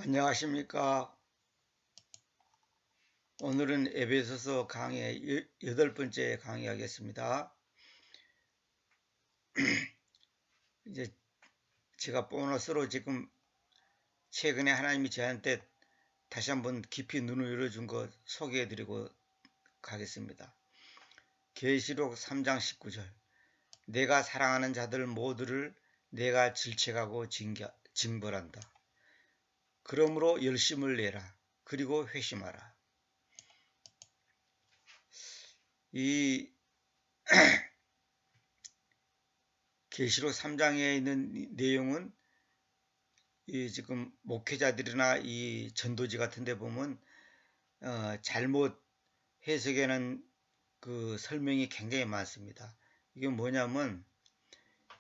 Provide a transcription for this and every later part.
안녕하십니까. 오늘은 에베소서 강의 8번째 강의하겠습니다. 이제 제가 보너스로 지금 최근에 하나님이 저한테 다시 한번 깊이 눈을 열어준 것 소개해드리고 가겠습니다. 계시록 3장 19절 내가 사랑하는 자들 모두를 내가 질책하고 징벌한다. 그러므로 열심을 내라. 그리고 회심하라. 이 계시록 3장에 있는 내용은 이 지금 목회자들이나 이 전도지 같은 데 보면 잘못 해석하는 그 설명이 굉장히 많습니다. 이게 뭐냐면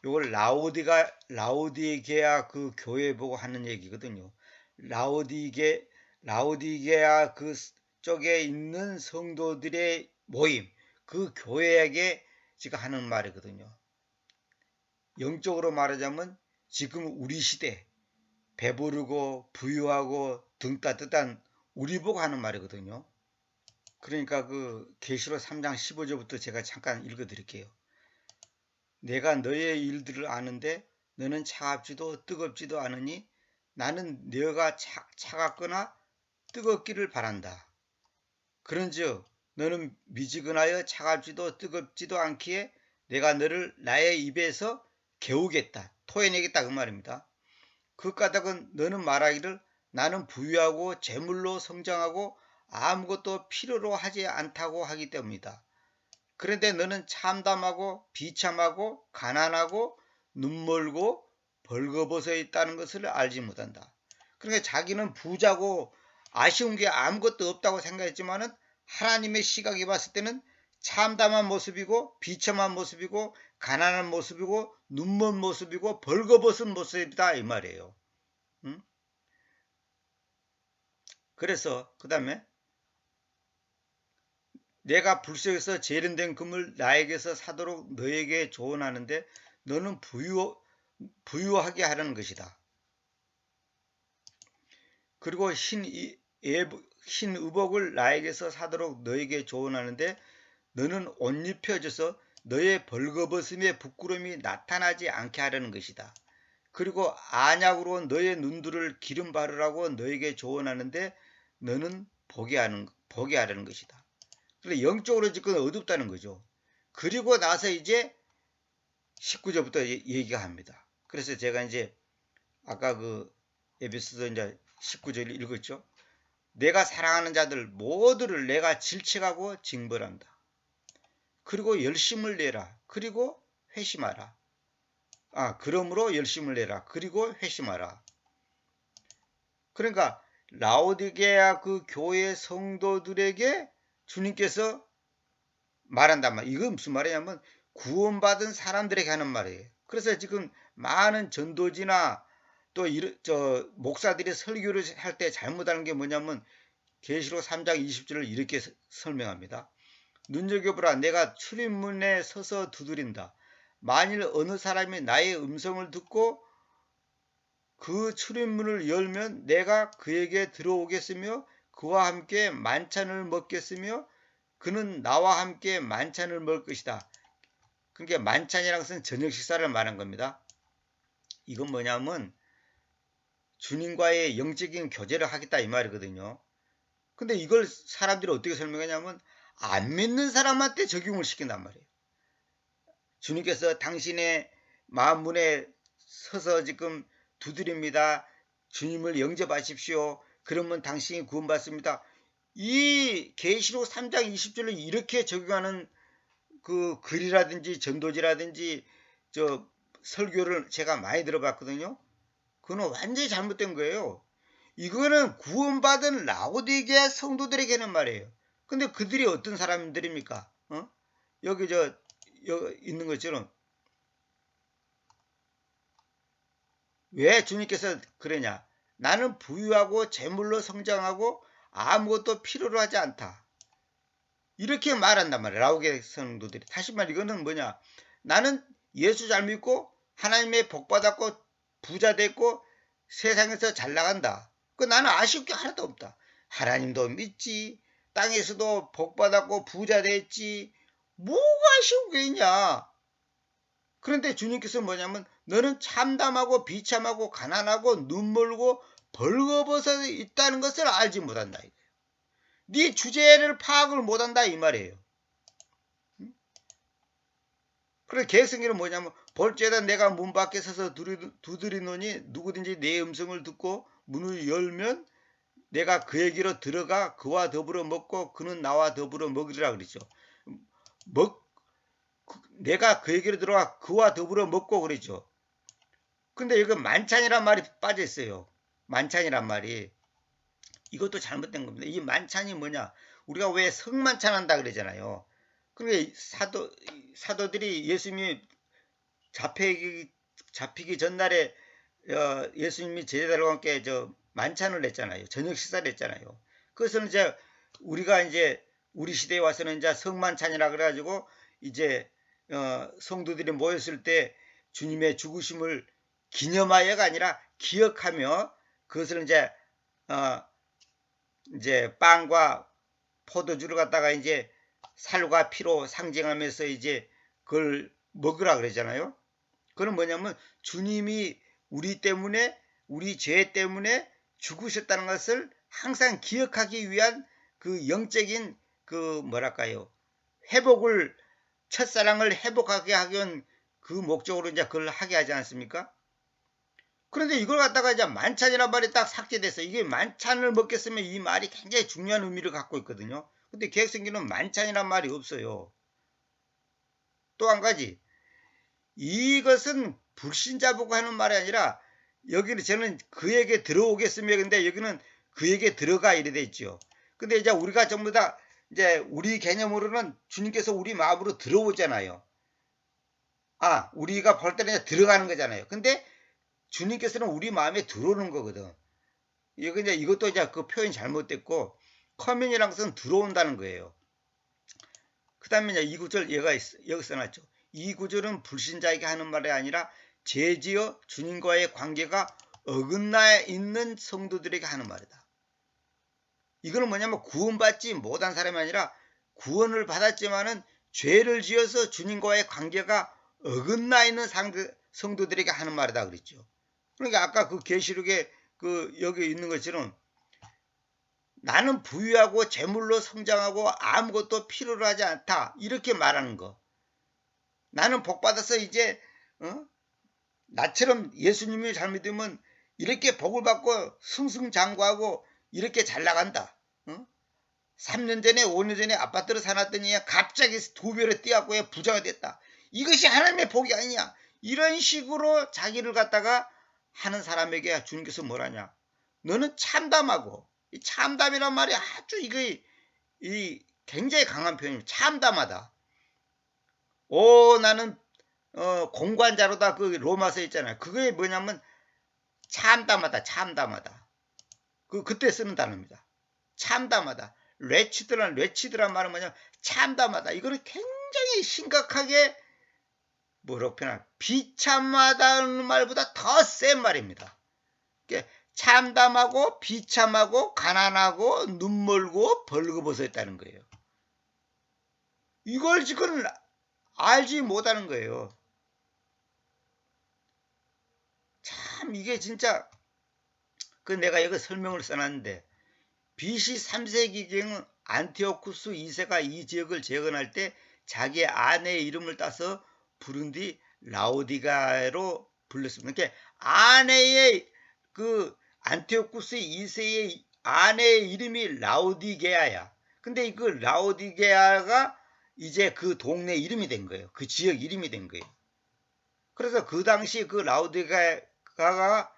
이걸 라오디게아 그 교회 보고 하는 얘기거든요. 라오디게아 그 쪽에 있는 성도들의 모임, 그 교회에게 지금 하는 말이거든요. 영적으로 말하자면 지금 우리 시대 배부르고 부유하고 등 따뜻한 우리 보고 하는 말이거든요. 그러니까 그 계시록 3장 15절부터 제가 잠깐 읽어 드릴게요. 내가 너의 일들을 아는데 너는 차갑지도 뜨겁지도 않으니 나는 너가 차갑거나 뜨겁기를 바란다. 그런즉 너는 미지근하여 차갑지도 뜨겁지도 않기에 내가 너를 나의 입에서 개우겠다. 토해내겠다 그 말입니다. 그 까닭은 너는 말하기를 나는 부유하고 재물로 성장하고 아무것도 필요로 하지 않다고 하기 때문이다. 그런데 너는 참담하고 비참하고 가난하고 눈멀고 벌거벗어 있다는 것을 알지 못한다. 그러니까 자기는 부자고 아쉬운 게 아무것도 없다고 생각했지만은 하나님의 시각에 봤을 때는 참담한 모습이고 비참한 모습이고 가난한 모습이고 눈먼 모습이고 벌거벗은 모습이다 이 말이에요. 응? 그래서 그 다음에 내가 불속에서 재련된 금을 나에게서 사도록 너에게 조언하는데 너는 부유하게 하라는 것이다. 그리고 흰 의복을 나에게서 사도록 너에게 조언하는데 너는 옷 입혀져서 너의 벌거벗음의 부끄러움이 나타나지 않게 하려는 것이다. 그리고 안약으로 너의 눈들을 기름 바르라고 너에게 조언하는데 너는 보게 하려는 것이다. 그래서 영적으로 지금 어둡다는 거죠. 그리고 나서 이제 19절부터 얘기가 합니다. 그래서 제가 이제 아까 그 에베소서 이제 19절 읽었죠. 내가 사랑하는 자들 모두를 내가 질책하고 징벌한다. 그리고 열심을 내라. 그리고 회심하라. 그러므로 열심을 내라. 그리고 회심하라. 그러니까 라오디게아 그 교회 성도들에게 주님께서 말한단 말이에요. 이건 무슨 말이냐면 구원받은 사람들에게 하는 말이에요. 그래서 지금 많은 전도지나 또 목사들이 설교를 할 때 잘못하는 게 뭐냐면 계시록 3장 20절을 이렇게 설명합니다. 눈여겨보라 내가 출입문에 서서 두드린다. 만일 어느 사람이 나의 음성을 듣고 그 출입문을 열면 내가 그에게 들어오겠으며 그와 함께 만찬을 먹겠으며 그는 나와 함께 만찬을 먹을 것이다. 그러니까 만찬이라는 것은 저녁 식사를 말한 겁니다. 이건 뭐냐면 주님과의 영적인 교제를 하겠다 이 말이거든요. 근데 이걸 사람들이 어떻게 설명하냐면 안 믿는 사람한테 적용을 시킨단 말이에요. 주님께서 당신의 마음 문에 서서 지금 두드립니다. 주님을 영접하십시오. 그러면 당신이 구원받습니다. 이 계시록 3장 20절을 이렇게 적용하는 그 글이라든지 전도지라든지 저 설교를 제가 많이 들어봤거든요. 그건 완전히 잘못된 거예요. 이거는 구원받은 라오디게아 성도들에게는 말이에요. 근데 그들이 어떤 사람들입니까? 여기 여기 있는 것처럼 왜 주님께서 그러냐? 나는 부유하고 재물로 성장하고 아무것도 필요로 하지 않다. 이렇게 말한단 말이에요. 라오디게아 성도들이. 다시 말 이거는 뭐냐? 나는 예수 잘 믿고 하나님의 복 받았고 부자 됐고 세상에서 잘 나간다. 그 나는 아쉬울 게 하나도 없다. 하나님도 믿지, 땅에서도 복받았고 부자 됐지, 뭐가 아쉬운 게 있냐. 그런데 주님께서 뭐냐면 너는 참담하고 비참하고 가난하고 눈멀고 벌거벗어 있다는 것을 알지 못한다. 네 주제를 파악을 못한다 이 말이에요. 그래서 개성기는 뭐냐면 볼지어다 내가 문 밖에 서서 두드리노니 누구든지 내 음성을 듣고 문을 열면 내가 그에게로 들어가 그와 더불어 먹고 그는 나와 더불어 먹으리라 그러죠. 내가 그에게로 들어가 그와 더불어 먹고 그러죠. 근데 여기 만찬이란 말이 빠져 있어요. 만찬이란 말이. 이것도 잘못된 겁니다. 이 만찬이 뭐냐? 우리가 왜 성만찬 한다 그러잖아요. 그러니까 사도들이 예수님이 잡히기 전날에 예수님이 제자들과 함께 만찬을 했잖아요. 저녁 식사를 했잖아요. 그것은 이제 우리가 이제 우리 시대에 와서는 이제 성만찬이라 그래가지고 이제 성도들이 모였을 때 주님의 죽으심을 기념하여가 아니라 기억하며 그것을 이제 빵과 포도주를 갖다가 이제 살과 피로 상징하면서 이제 그걸 먹으라 그러잖아요. 그건 뭐냐면 주님이 우리 때문에 우리 죄 때문에 죽으셨다는 것을 항상 기억하기 위한 그 영적인 그 뭐랄까요 회복을 첫사랑을 회복하게 하기 위한 그 목적으로 이제 그걸 하게 하지 않습니까? 그런데 이걸 갖다가 이제 만찬이란 말이 딱 삭제돼서 이게 만찬을 먹겠으면 이 말이 굉장히 중요한 의미를 갖고 있거든요. 근데 계획성기는 만찬이란 말이 없어요. 또 한 가지 이것은 불신자 보고 하는 말이 아니라 여기는 저는 그에게 들어오겠으며 근데 여기는 그에게 들어가 이래 돼 있죠. 근데 이제 우리가 전부 다 이제 우리 개념으로는 주님께서 우리 마음으로 들어오잖아요. 우리가 볼 때는 들어가는 거잖아요. 근데 주님께서는 우리 마음에 들어오는 거거든. 이것도 이제 그 표현이 잘못됐고 커맨이란 것은 들어온다는 거예요. 그 다음에 이제 이 구절 여기 써놨죠. 이 구절은 불신자에게 하는 말이 아니라 죄지어 주님과의 관계가 어긋나 있는 성도들에게 하는 말이다. 이거는 뭐냐면 구원받지 못한 사람이 아니라 구원을 받았지만은 죄를 지어서 주님과의 관계가 어긋나 있는 성도들에게 하는 말이다 그랬죠. 그러니까 아까 그 계시록에 여기 있는 것처럼 나는 부유하고 재물로 성장하고 아무것도 필요로 하지 않다 이렇게 말하는 거. 나는 복받아서 이제 나처럼 예수님이 잘 믿으면 이렇게 복을 받고 승승장구하고 이렇게 잘 나간다. 3년 전에 5년 전에 아파트를 사놨더니 갑자기 2배로 뛰어갖고 부자가 됐다. 이것이 하나님의 복이 아니냐. 이런 식으로 자기를 갖다가 하는 사람에게 주님께서 뭐라냐. 너는 참담하고 이 참담이란 말이 아주 이 굉장히 강한 표현입니다. 참담하다. 나는 공관자로다 그 로마서 있잖아요. 그게 뭐냐면 참담하다. 그때 쓰는 단어입니다. 참담하다. 레치드란 말은 뭐냐면 참담하다. 이거를 굉장히 심각하게 뭐라고 표현하나 비참하다는 말보다 더 센 말입니다. 참담하고 비참하고 가난하고 눈멀고 벌거벗어 있다는 거예요. 이걸 지금 알지 못하는 거예요. 참 이게 진짜 내가 여기 설명을 써놨는데 BC 3세기경 안티오쿠스 2세가 이 지역을 재건할 때 자기의 아내의 이름을 따서 부른 뒤 라오디가로 불렀습니다. 그러니까 아내의 안티오쿠스 2세의 아내의 이름이 라오디게아야. 근데 그 라오디게아가 이제 그 동네 이름이 된 거예요. 그 지역 이름이 된 거예요. 그래서 그 당시 그 라오디게아가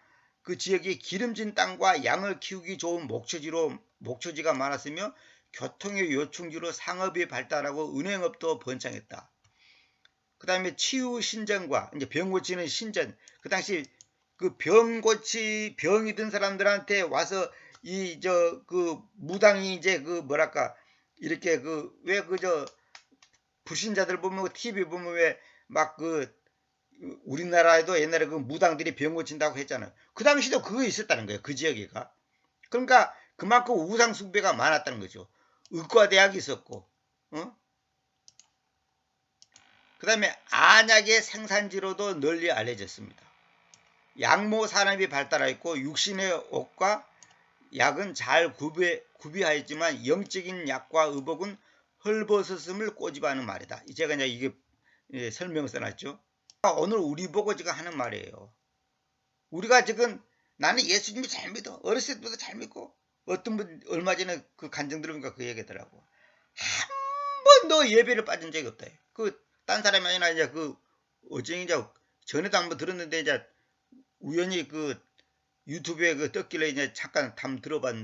그 지역이 기름진 땅과 양을 키우기 좋은 목초지가 많았으며 교통의 요충지로 상업이 발달하고 은행업도 번창했다. 그 다음에 치유 신전과 이제 병 고치는 신전. 그 당시 그 병이 든 사람들한테 와서 무당이 이제 이렇게 불신자들 보면 TV 보면 왜 우리나라에도 옛날에 그 무당들이 병 고친다고 했잖아요. 그 당시도 그거 있었다는 거예요. 그 지역에가. 그러니까 그만큼 우상 숭배가 많았다는 거죠. 의과대학이 있었고, 그 다음에 안약의 생산지로도 널리 알려졌습니다. 양모 산업이 발달하였고 육신의 옷과 약은 잘 구비하였지만 영적인 약과 의복은 헐벗었음을 꼬집어하는 말이다. 제가 이제 이게 설명을 써놨죠. 오늘 우리 보고 지금 하는 말이에요. 우리가 지금 나는 예수님을 잘 믿어. 어렸을 때부터 잘 믿고 어떤 분 얼마 전에 그 간증 들으니까 그 얘기하더라고. 한 번도 예배를 빠진 적이 없다. 딴 사람이 아니라 이제 어제 이제 전에도 한번 들었는데 이제 우연히 유튜브에 떴길래 이제 잠깐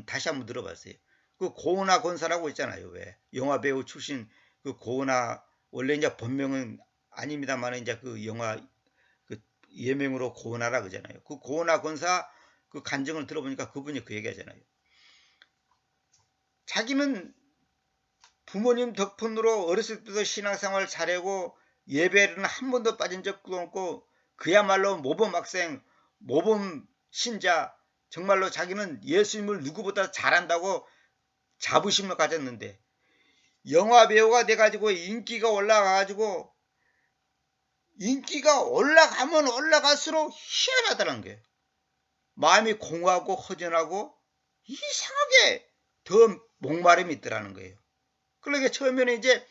다시 한번 들어봤어요. 고은하 권사라고 있잖아요. 왜 영화 배우 출신 고은하 원래 이제 본명은 아닙니다만 이제 영화 예명으로 고은하라 그러잖아요. 고은하 권사 간증을 들어보니까 그분이 그 얘기하잖아요. 자기는 부모님 덕분으로 어렸을 때도 신앙생활 잘하고 예배는 한 번도 빠진 적도 없고 그야말로 모범학생, 모범 신자, 정말로 자기는 예수님을 누구보다 잘한다고 자부심을 가졌는데 영화 배우가 돼가지고 인기가 올라가가지고 인기가 올라가면 올라갈수록 희한하다는 거예요. 마음이 공허하고 허전하고 이상하게 더 목마름이 있더라는 거예요. 그러니까 처음에는 이제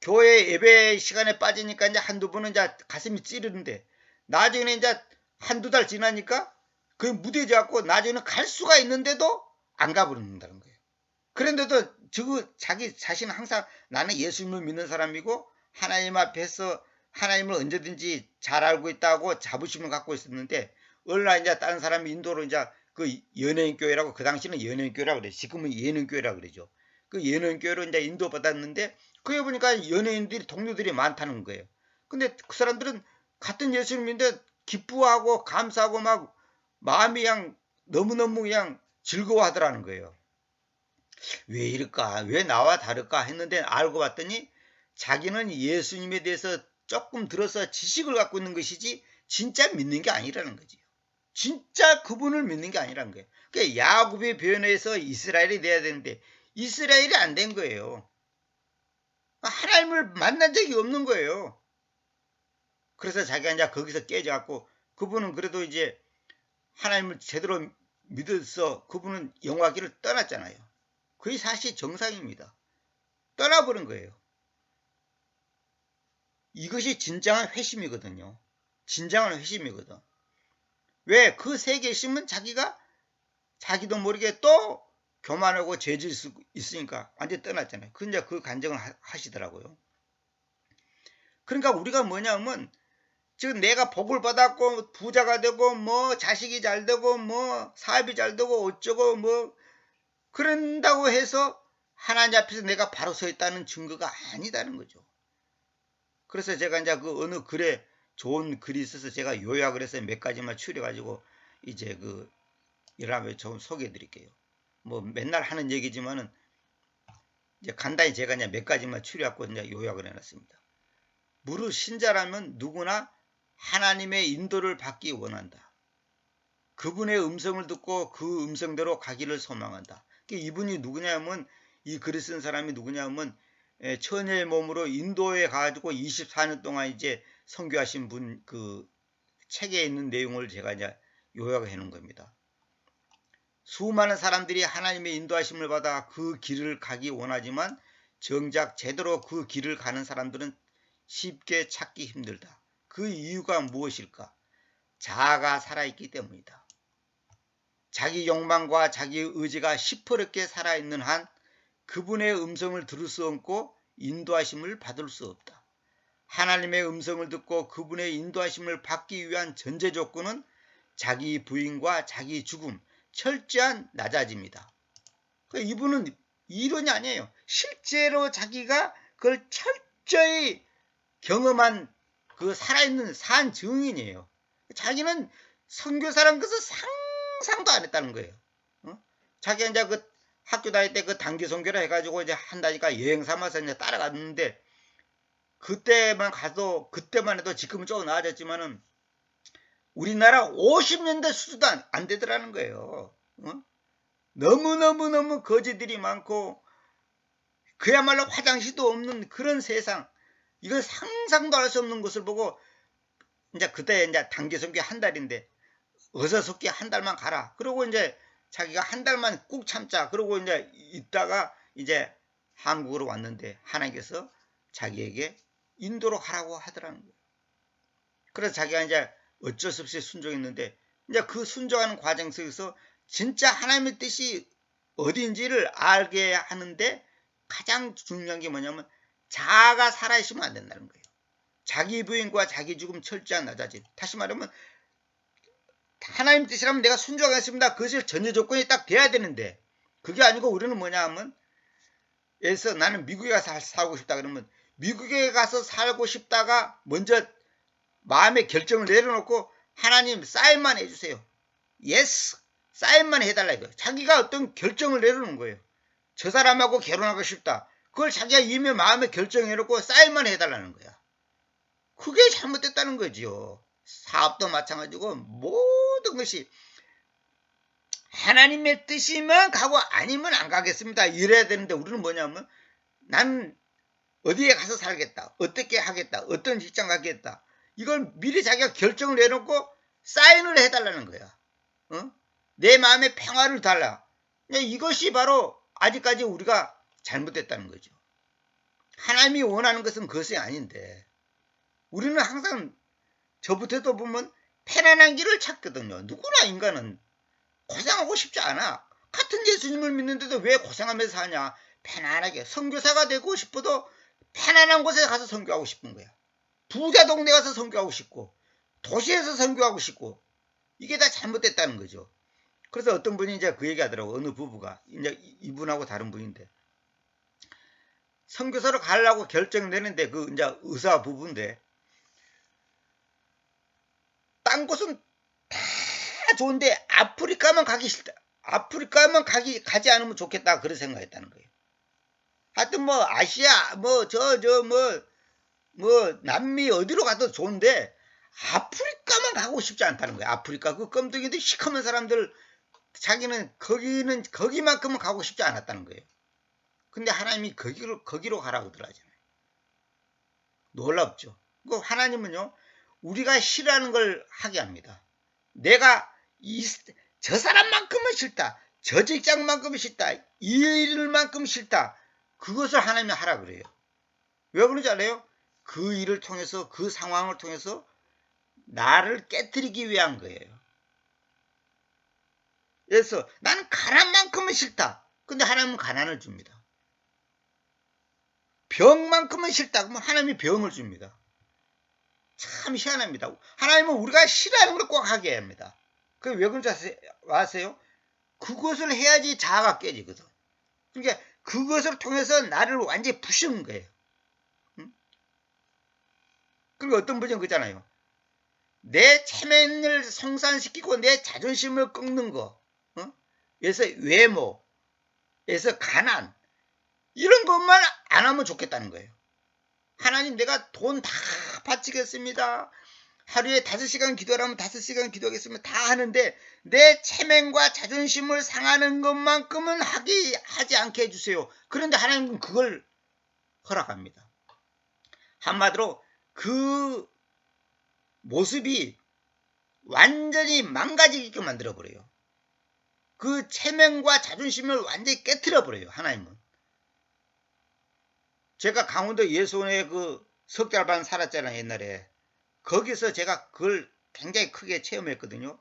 교회 예배 시간에 빠지니까 이제 한두 번은 이제 가슴이 찌르는데 나중에는 이제 한두 달 지나니까 그 무뎌져 갖고 나중에는 갈 수가 있는데도 안 가버린다는 거예요. 그런데도 자기 자신은 항상 나는 예수님을 믿는 사람이고 하나님 앞에서 하나님을 언제든지 잘 알고 있다고 자부심을 갖고 있었는데 어느 날 이제 다른 사람이 인도로 이제 연예인 교회라고 그 당시는 연예인 교회라고 그래. 지금은 예능 교회라고 그러죠. 연예인 교회로 이제 인도 받았는데 그에 보니까 연예인들이 동료들이 많다는 거예요. 근데 그 사람들은 같은 예수님인데 기뻐하고 감사하고 막 마음이 그냥 너무너무 그냥 즐거워하더라는 거예요. 왜 이럴까? 왜 나와 다를까? 했는데 알고 봤더니 자기는 예수님에 대해서 조금 들어서 지식을 갖고 있는 것이지 진짜 믿는 게 아니라는 거지. 진짜 그분을 믿는 게 아니라는 거예요. 그러니까 야곱의 변해서 이스라엘이 돼야 되는데 이스라엘이 안 된 거예요. 하나님을 만난 적이 없는 거예요. 그래서 자기가 이제 거기서 깨져갖고 그분은 그래도 이제 하나님을 제대로 믿어서 그분은 영화기를 떠났잖아요. 그게 사실 정상입니다. 떠나버린 거예요. 이것이 진정한 회심이거든요. 진정한 회심이거든. 왜? 그 세계에 있으면 자기도 모르게 또 교만하고 죄질 수 있으니까 완전히 떠났잖아요. 근데 그 간증을 하시더라고요. 그러니까 우리가 뭐냐면 지금 내가 복을 받았고 부자가 되고 뭐 자식이 잘 되고 뭐 사업이 잘 되고 어쩌고 뭐 그런다고 해서 하나님 앞에서 내가 바로 서 있다는 증거가 아니다는 거죠. 그래서 제가 이제 어느 글에 좋은 글이 있어서 제가 요약을 해서 몇 가지만 추려가지고 이제 여러분 좀 소개해 드릴게요. 뭐 맨날 하는 얘기지만은 이제 간단히 제가 이제 몇 가지만 추려갖고 이제 요약을 해놨습니다. 무릇 신자라면 누구나 하나님의 인도를 받기 원한다. 그분의 음성을 듣고 그 음성대로 가기를 소망한다. 이분이 누구냐면 이 글을 쓴 사람이 누구냐면 처녀의 몸으로 인도에 가가지고 24년 동안 이제 선교하신 분 책에 있는 내용을 제가 이제 요약해 놓은 겁니다. 수많은 사람들이 하나님의 인도하심을 받아 그 길을 가기 원하지만 정작 제대로 그 길을 가는 사람들은 쉽게 찾기 힘들다. 그 이유가 무엇일까? 자아가 살아있기 때문이다. 자기 욕망과 자기 의지가 시퍼렇게 살아있는 한 그분의 음성을 들을 수 없고 인도하심을 받을 수 없다. 하나님의 음성을 듣고 그분의 인도하심을 받기 위한 전제 조건은 자기 부인과 자기 죽음, 철저한 낮아짐이다. 이분은 이론이 아니에요. 실제로 자기가 그걸 철저히 경험한 살아있는 산 증인이에요. 자기는 선교사란 것을 상상도 안 했다는 거예요. 자기가 이제 학교 다닐 때 단기 선교를 해가지고 이제 한다니까 여행 삼아서 이제 따라갔는데 그때만 해도 지금은 조금 나아졌지만은 우리나라 50년대 수준도 안 되더라는 거예요. 너무너무너무 거지들이 많고 그야말로 화장실도 없는 그런 세상, 이거 상상도 할 수 없는 것을 보고 이제 그때 이제 단기 선교 한 달인데 어서 속기 한 달만 가라. 그러고 이제 자기가 한 달만 꾹 참자. 그러고 이제 있다가 이제 한국으로 왔는데 하나님께서 자기에게 인도로 가라고 하더라는 거예요. 그래서 자기가 이제 어쩔 수 없이 순종했는데 이제 그 순종하는 과정 속에서 진짜 하나님의 뜻이 어딘지를 알게 하는데 가장 중요한 게 뭐냐면 자아가 살아있으면 안 된다는 거예요. 자기 부인과 자기 죽음 철저한 낮아짐. 다시 말하면 하나님 뜻이라면 내가 순종하겠습니다. 그것이 전제 조건이 딱 돼야 되는데 그게 아니고 우리는 뭐냐 하면 그래서 나는 미국에 가서 살고 싶다 그러면 미국에 가서 살고 싶다가 먼저 마음의 결정을 내려놓고 하나님 사인만 해주세요. 예스 사인만 해달라 이거예요. 자기가 어떤 결정을 내려놓은 거예요. 저 사람하고 결혼하고 싶다. 그걸 자기가 이미 마음에 결정해놓고 사인만 해달라는 거야. 그게 잘못됐다는 거지요. 사업도 마찬가지고 모든 것이 하나님의 뜻이면 가고 아니면 안 가겠습니다. 이래야 되는데 우리는 뭐냐면 나는 어디에 가서 살겠다. 어떻게 하겠다. 어떤 직장 가겠다. 이걸 미리 자기가 결정을 내놓고 사인을 해달라는 거야. 어? 내 마음의 평화를 달라. 이것이 바로 아직까지 우리가 잘못됐다는 거죠. 하나님이 원하는 것은 그것이 아닌데 우리는 항상 저부터도 보면 편안한 길을 찾거든요. 누구나 인간은 고생하고 싶지 않아. 같은 예수님을 믿는데도 왜 고생하면서 사냐. 편안하게 선교사가 되고 싶어도 편안한 곳에 가서 선교하고 싶은 거야. 부자 동네 가서 선교하고 싶고 도시에서 선교하고 싶고 이게 다 잘못됐다는 거죠. 그래서 어떤 분이 이제 그 얘기 하더라고. 어느 부부가 이제 이분하고 다른 분인데 선교사로 가려고 결정되는데 그 이제 의사 부부인데 딴 곳은 다 좋은데 아프리카만 가기 싫다. 아프리카만 가지 않으면 좋겠다. 그런 생각했다는 거예요. 하여튼 뭐 아시아 뭐 남미 어디로 가도 좋은데 아프리카만 가고 싶지 않다는 거예요. 아프리카 그 껌둥이들 시커먼 사람들 자기는 거기만큼은 가고 싶지 않았다는 거예요. 근데 하나님이 거기로 가라고 하더라잖아요. 놀랍죠. 그 하나님은요 우리가 싫어하는 걸 하게 합니다. 내가 저 사람만큼은 싫다. 저 직장만큼은 싫다. 이 일만큼 싫다. 그것을 하나님이 하라 그래요. 왜 그런지 알아요? 그 일을 통해서 그 상황을 통해서 나를 깨뜨리기 위한 거예요. 그래서 나는 가난만큼은 싫다. 근데 하나님은 가난을 줍니다. 병만큼은 싫다. 그러면 하나님이 병을 줍니다. 참 희한합니다. 하나님은 우리가 싫어하는 걸 꼭 하게 합니다. 그게 왜 그런지 아세요? 그것을 해야지 자아가 깨지거든. 그러니까 그것을 통해서 나를 완전히 부수는 거예요. 응? 그리고 어떤 분은 그러잖아요. 내 체면을 성산시키고 내 자존심을 꺾는 거. 그래서 외모, 그래서 가난 이런 것만 안 하면 좋겠다는 거예요. 하나님 내가 돈 다 바치겠습니다. 하루에 5시간 기도하면 5시간 기도하겠습니다. 다 하는데 내 체면과 자존심을 상하는 것만큼은 하지 않게 해주세요. 그런데 하나님은 그걸 허락합니다. 한마디로 그 모습이 완전히 망가지게끔 만들어버려요. 그 체면과 자존심을 완전히 깨트려버려요. 하나님은. 제가 강원도 예수원에 그 석 달 반 살았잖아요. 옛날에. 거기서 제가 그걸 굉장히 크게 체험했거든요.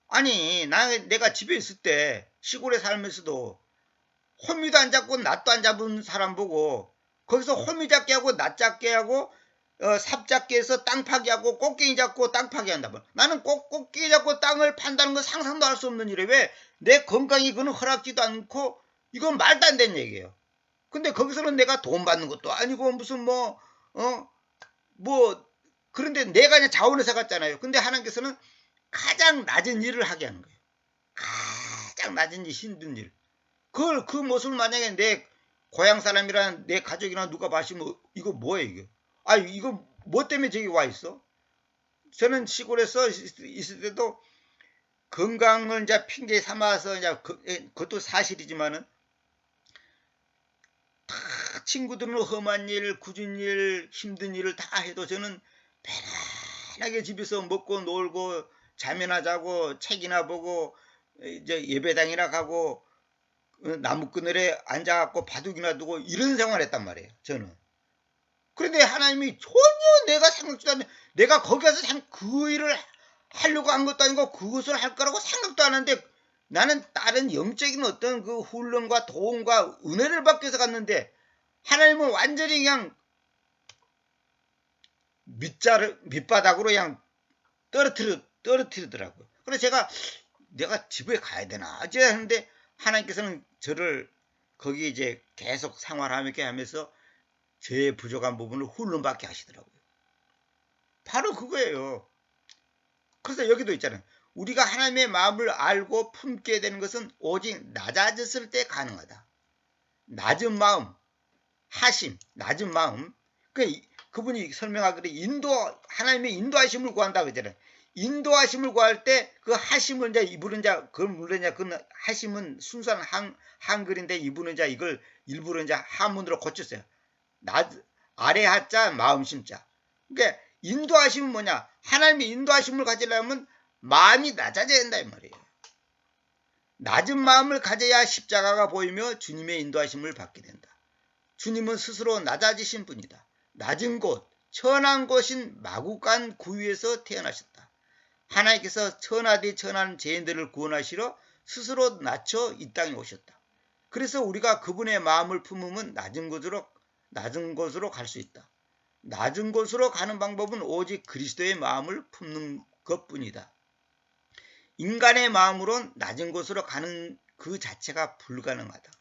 아니 내가 집에 있을 때 시골에 살면서도 호미도 안 잡고 낫도 안 잡은 사람 보고 거기서 호미 잡게 하고 낫 잡게 하고 삽 잡게 해서 땅 파기 하고 꽃게기 잡고 땅 파기 한다면 나는 꽃게기 잡고 땅을 판다는 건 상상도 할 수 없는 일이에요. 왜? 내 건강이 그는 허락지도 않고 이건 말도 안 되는 얘기예요. 근데 거기서는 내가 돈 받는 것도 아니고 무슨 그런데 내가 그냥 자원해서 갔잖아요. 근데 하나님께서는 가장 낮은 일을 하게 하는 거예요. 가장 낮은 일, 힘든 일. 그 모습을 만약에 내 고향 사람이랑 내 가족이랑 누가 마시면 이거 뭐예요 이게? 아 이거 뭐 때문에 저기 와 있어? 저는 시골에서 있을 때도 건강을 이제 핑계 삼아서 이제 그것도 사실이지만은 다 친구들은 험한 일, 굳은 일, 힘든 일을 다 해도 저는 편안하게 집에서 먹고 놀고 잠이나 자고 책이나 보고 이제 예배당이나 가고 나무 그늘에 앉아갖고 바둑이나 두고 이런 생활을 했단 말이에요. 저는. 그런데 하나님이 전혀 내가 생각지도 않는, 내가 거기 가서 그 일을 하려고 한 것도 아니고 그것을 할 거라고 생각도 안 하는데 나는 다른 영적인 어떤 그 훈련과 도움과 은혜를 받기 위해서 갔는데 하나님은 완전히 그냥 밑바닥으로 그냥 떨어뜨리더라고요. 그래서 내가 집에 가야 되나 어째 하는데 하나님께서는 저를 거기 이제 계속 생활하면서 저의 부족한 부분을 훈련받게 하시더라고요. 바로 그거예요. 그래서 여기도 있잖아요. 우리가 하나님의 마음을 알고 품게 되는 것은 오직 낮아졌을 때 가능하다. 낮은 마음, 하심, 낮은 마음. 그분이 설명하기를 하나님의 인도하심을 구한다 그러잖아요. 인도하심을 구할 때 그 하심을 이제 이분은 이제 그 하심은 순수한 한글인데 이분은 이제 이걸 일부러 이제 한문으로 고쳤어요. 아래 하자 마음 심자. 그러니까 인도하심은 뭐냐? 하나님의 인도하심을 가지려면 마음이 낮아져야 된다 이 말이에요. 낮은 마음을 가져야 십자가가 보이며 주님의 인도하심을 받게 된다. 주님은 스스로 낮아지신 분이다. 낮은 곳, 천한 곳인 마구간 구유에서 태어나셨다. 하나님께서 천하디 천한 죄인들을 구원하시러 스스로 낮춰 이 땅에 오셨다. 그래서 우리가 그분의 마음을 품으면 낮은 곳으로 갈 수 있다. 낮은 곳으로 가는 방법은 오직 그리스도의 마음을 품는 것뿐이다. 인간의 마음으론 낮은 곳으로 가는 그 자체가 불가능하다.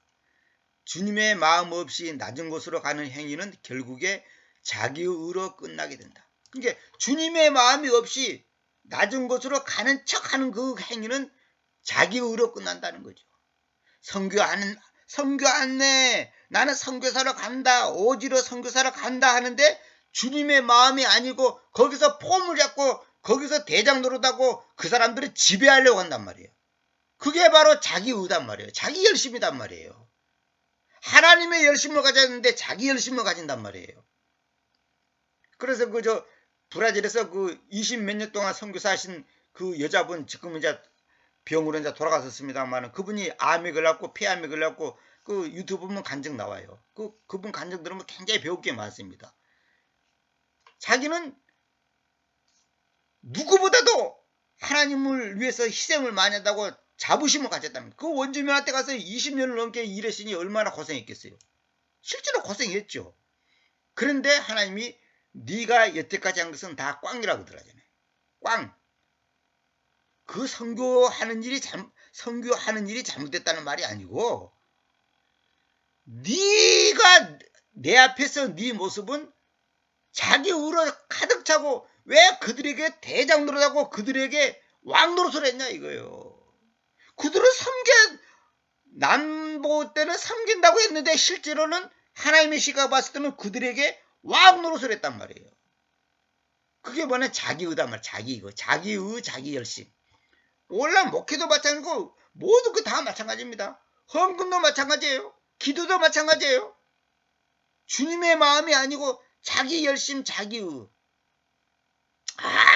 주님의 마음 없이 낮은 곳으로 가는 행위는 결국에 자기의 의로 끝나게 된다. 그러니까 주님의 마음이 없이 낮은 곳으로 가는 척하는 그 행위는 자기의 의로 끝난다는 거죠. 선교 안내 나는 선교사로 간다 오지로 선교사로 간다 하는데 주님의 마음이 아니고 거기서 폼을 잡고 거기서 대장 노릇하고 그 사람들을 지배하려고 한단 말이에요. 그게 바로 자기 의단 말이에요. 자기 열심이단 말이에요. 하나님의 열심을 가졌는데 자기 열심을 가진단 말이에요. 그래서 브라질에서 20몇 년 동안 선교사 하신 그 여자분 지금 이제 병으로 이제 돌아가셨습니다만 그분이 암에 걸렸고 폐암에 걸렸고 그 유튜브 보면 간증 나와요. 그분 간증 들으면 굉장히 배울 게 많습니다. 자기는 누구보다도 하나님을 위해서 희생을 많이 한다고 자부심을 가졌다는 거예요. 그 원주민한테 가서 20년을 넘게 일했으니 얼마나 고생했겠어요. 실제로 고생했죠. 그런데 하나님이 네가 여태까지 한 것은 다 꽝이라고 그러잖아요. 꽝. 그 선교하는 일이 잘못됐다는 말이 아니고 네가 내 앞에서 네 모습은 자기 의로 가득 차고 왜 그들에게 대장 노릇하고 그들에게 왕 노릇을 했냐 이거예요. 그들은 남보 때는 섬긴다고 했는데 실제로는 하나님의 시가 봤을 때는 그들에게 왕 노릇을 했단 말이에요. 그게 뭐냐 자기 의단 말이야. 자기 의 자기 열심. 원래 목회도 마찬가지고 모두 다 마찬가지입니다. 헌금도 마찬가지예요. 기도도 마찬가지예요. 주님의 마음이 아니고 자기 열심 자기의.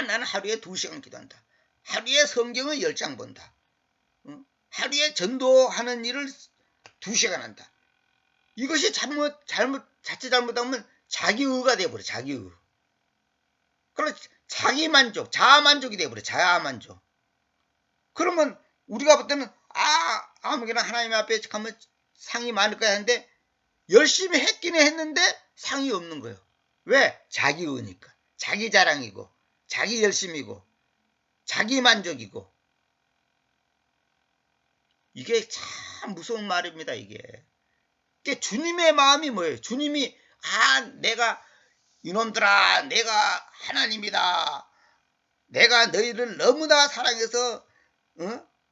나는 하루에 2시간 기도한다. 하루에 성경을 10장 본다. 하루에 전도하는 일을 2시간 한다. 이것이 자칫 잘못하면 자기의가 돼버려. 자기의. 그럼 자기만족, 자아만족이 돼버려. 자아만족. 그러면 우리가 볼 때는 아무개나 하나님 앞에 가면 상이 많을 거야 하는데 열심히 했기는 했는데 상이 없는 거예요. 왜? 자기의니까. 자기 자랑이고 자기 열심이고 자기 만족이고. 이게 참 무서운 말입니다. 이게 주님의 마음이 뭐예요? 주님이 내가 이놈들아 내가 하나님이다. 내가 너희를 너무나 사랑해서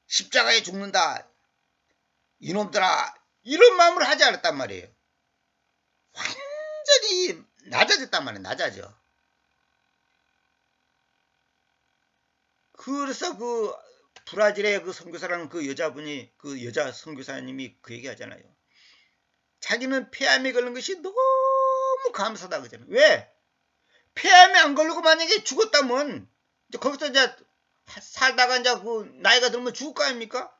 십자가에 죽는다. 이놈들아 이런 마음을 하지 않았단 말이에요. 완전히 낮아졌단 말이에요. 낮아져. 그래서 브라질의 그 선교사라는 그 여자분이, 그 여자 선교사님이 그 얘기 하잖아요. 자기는 폐암에 걸린 것이 너무 감사하다 그러잖아요. 왜? 폐암에 안 걸리고 만약에 죽었다면 거기서 이제 살다가 이제 그 나이가 들면 죽을 거 아닙니까?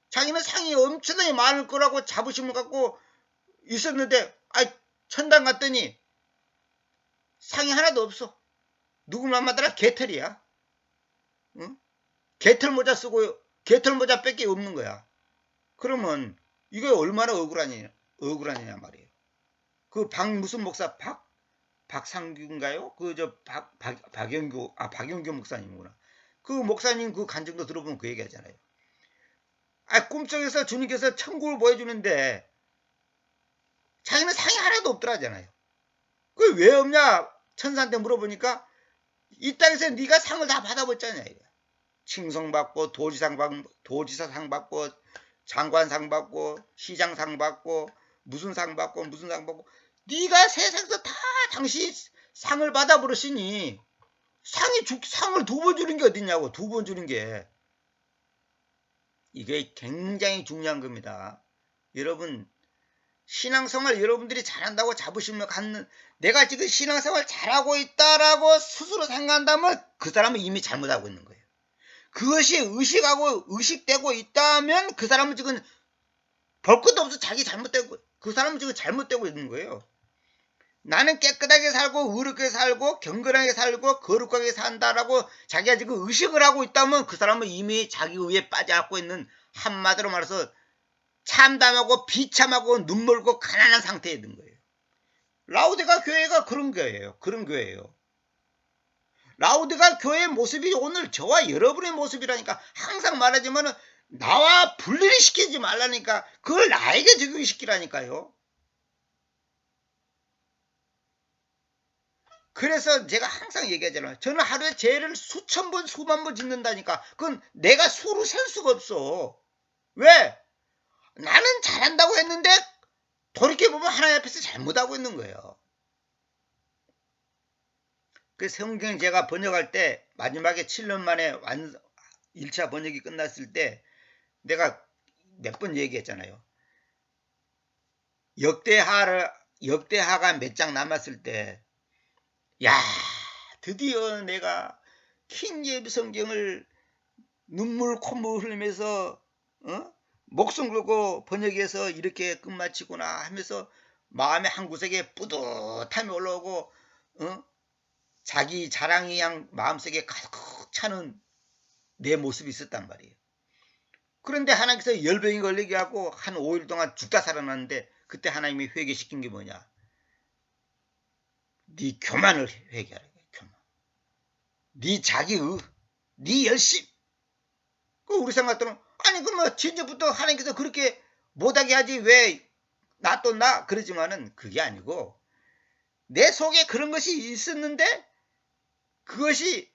자기는 상이 엄청나게 많을 거라고 자부심을 갖고 있었는데, 천당 갔더니 상이 하나도 없어. 누구 맘마다라 개털이야. 응? 개털 모자 쓰고 개털 모자 밖에 없는 거야. 그러면 이게 얼마나 억울하냐 말이에요. 그 무슨 목사 박상규인가요? 박영규 목사님이구나. 그 목사님 그 간증도 들어보면 그 얘기 하잖아요. 꿈속에서 주님께서 천국을 보여주는데 자기는 상이 하나도 없더라잖아요. 그 왜 없냐? 천사한테 물어보니까 이 땅에서 네가 상을 다 받아봤잖아요. 칭송 받고 도지사상 받고 장관상 받고 시장상 받고 무슨 상 받고 네가 세상에서 다 당시 상을 받아버렸으니 상을 두 번 주는 게 어딨냐고. 두 번 주는 게 이게 굉장히 중요한 겁니다. 여러분 신앙생활 여러분들이 잘한다고 자부심을 갖는, 내가 지금 신앙생활 잘하고 있다라고 스스로 생각한다면 그 사람은 이미 잘못하고 있는 거예요. 그것이 의식되고 있다면 그 사람은 지금 볼 것도 없어 그 사람은 지금 잘못되고 있는 거예요. 나는 깨끗하게 살고 의롭게 살고 경건하게 살고 거룩하게 산다라고 자기가 지금 의식을 하고 있다면 그 사람은 이미 자기 의에 빠져갖고 있는, 한마디로 말해서 참담하고 비참하고 눈멀고 가난한 상태에 있는 거예요. 라우디가 교회가 그런 교회예요. 라우디가 교회의 모습이 오늘 저와 여러분의 모습이라니까. 항상 말하지만 나와 분리를 시키지 말라니까. 그걸 나에게 적용시키라니까요. 그래서 제가 항상 얘기하잖아요. 저는 하루에 죄를 수천 번 수만 번 짓는다니까. 그건 내가 수로 셀 수가 없어. 왜? 나는 잘한다고 했는데 돌이켜보면 하나님 앞에서 잘못하고 있는 거예요. 그 성경 제가 번역할 때 마지막에 7년 만에 1차 번역이 끝났을 때 내가 몇 번 얘기했잖아요. 역대하가 몇 장 남았을 때, 드디어 내가 킹제임스 성경을 눈물 콧물 흘리면서 목숨 걸고 번역해서 이렇게 끝마치구나 하면서 마음의 한 구석에 뿌듯함이 올라오고 자기 자랑이 그냥 마음속에 가득 차는 내 모습이 있었단 말이에요. 그런데 하나님께서 열병이 걸리게 하고 한 5일 동안 죽다 살아났는데, 그때 하나님이 회개시킨 게 뭐냐? 네 교만을 회개하라. 교만. 네 자기의, 네 열심. 우리 생각들은 그럼 진짜부터 하나님께서 그렇게 못하게 하지 왜 놔뒀나? 그러지만은 그게 아니고, 내 속에 그런 것이 있었는데 그것이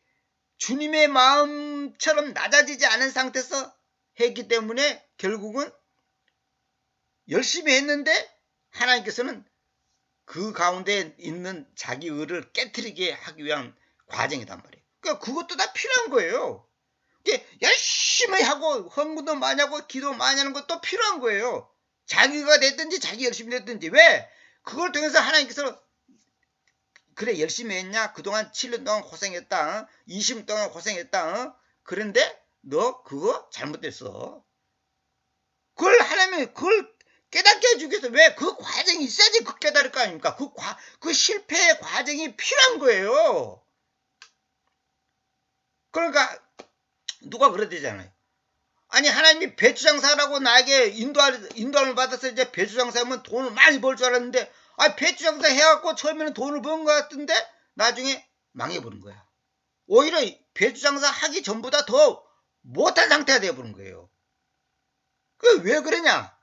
주님의 마음처럼 낮아지지 않은 상태에서 했기 때문에 결국은 열심히 했는데 하나님께서는 그 가운데 있는 자기 의를 깨트리게 하기 위한 과정이단 말이에요. 그러니까 그것도 다 필요한 거예요. 열심히 하고 헌금도 많이 하고 기도 많이 하는 것도 필요한 거예요. 자기가 됐든지 자기 열심히 됐든지. 왜? 그걸 통해서 하나님께서 그래 열심히 했냐? 그동안 7년 동안 고생했다. 20년 동안 고생했다. 그런데 너 그거 잘못됐어. 그걸 하나님이 그걸 깨닫게 해주기 위해서, 왜? 그 과정이 있어야지 그 깨달을 거 아닙니까? 그 실패의 과정이 필요한 거예요. 그러니까 누가 그러대잖아요. 하나님이 배추장사라고 나에게 인도함을 받아서 이제 배추장사하면 돈을 많이 벌 줄 알았는데, 배추장사 해갖고 처음에는 돈을 번 것 같은데 나중에 망해버린 거야. 오히려 배추장사 하기 전보다 더 못한 상태가 되어버린 거예요. 왜 그러냐?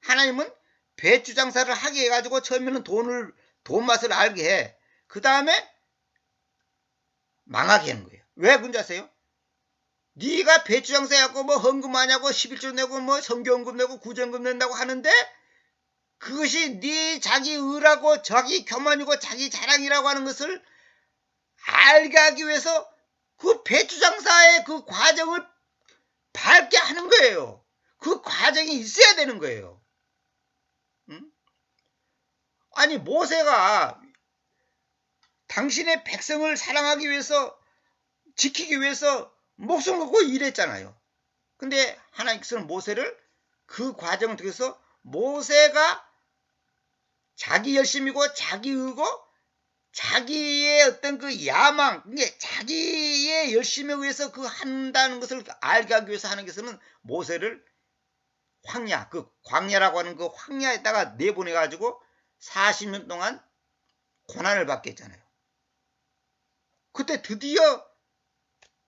하나님은 배추장사를 하게 해가지고 처음에는 돈 맛을 알게 해. 그 다음에 망하게 하는 거예요. 왜 그런지 아세요? 네가 배추장사 해갖고 헌금 많이 하고 11조 내고 성경금 내고 구정금 낸다고 하는데, 그것이 네 자기 의라고 자기 교만이고 자기 자랑이라고 하는 것을 알게 하기 위해서 그 배추장사의 그 과정을 닳게 하는 거예요. 그 과정이 있어야 되는 거예요. 응? 아니 모세가 당신의 백성을 사랑하기 위해서 지키기 위해서 목숨 걸고 일했잖아요. 근데 하나님께서는 모세를 그 과정을 통해서 모세가 자기 열심이고 자기 의고 자기의 어떤 그 야망, 자기의 열심에 의해서 그 한다는 것을 알게 하기 위해서 하나님께서는 모세를 황야, 그 광야라고 하는 그 황야에다가 내보내가지고 40년 동안 고난을 받게 했잖아요. 그때 드디어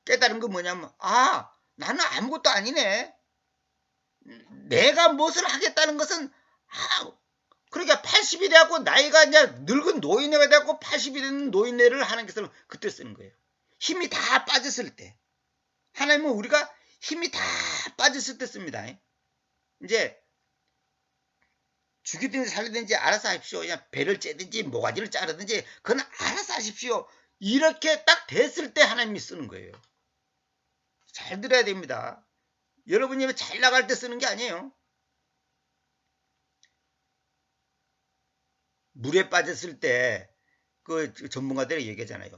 깨달은 건 뭐냐면, 아, 나는 아무것도 아니네. 내가 무엇을 하겠다는 것은, 그러니까 80이 돼갖고 나이가 이제 늙은 노인네가 돼갖고 80이 되는 노인네를 하나님께서는 그때 쓰는 거예요. 힘이 다 빠졌을 때. 하나님은 우리가 힘이 다 빠졌을 때 씁니다. 이제 죽이든지 살리든지 알아서 하십시오. 그냥 배를 째든지 모가지를 자르든지 그건 알아서 하십시오. 이렇게 딱 됐을 때 하나님이 쓰는 거예요. 잘 들어야 됩니다. 여러분이 잘 나갈 때 쓰는 게 아니에요. 물에 빠졌을 때 그 전문가들이 얘기하잖아요.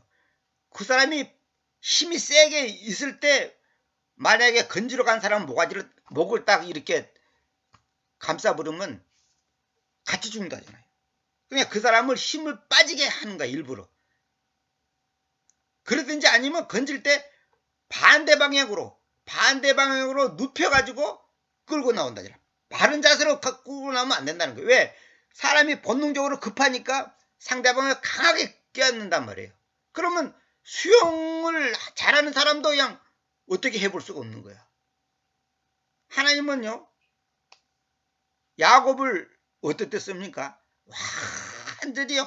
그 사람이 힘이 세게 있을 때 만약에 건지러 간 사람은 목을 딱 이렇게 감싸버리면 같이 죽는다잖아요. 그냥 그 사람을 힘을 빠지게 하는 거야, 일부러. 그러든지 아니면 건질 때 반대 방향으로 눕혀가지고 끌고 나온다잖아. 바른 자세로 끌고 나오면 안 된다는 거예요. 왜? 사람이 본능적으로 급하니까 상대방을 강하게 껴안는단 말이에요. 그러면 수영을 잘하는 사람도 그냥 어떻게 해볼 수가 없는 거야. 하나님은요, 야곱을 어떨 때 씁니까? 완전히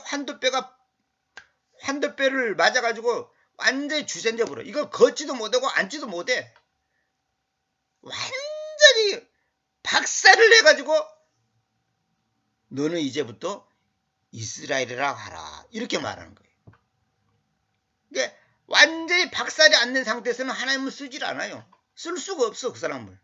환도뼈를 맞아가지고 완전히 주전자 불어. 이거 걷지도 못하고 앉지도 못해. 완전히 박살을 내가지고 너는 이제부터 이스라엘이라고 하라. 이렇게 말하는 거예요. 이게 완전히 박살이 안 낸 상태에서는 하나님을 쓰질 않아요. 쓸 수가 없어, 그 사람을.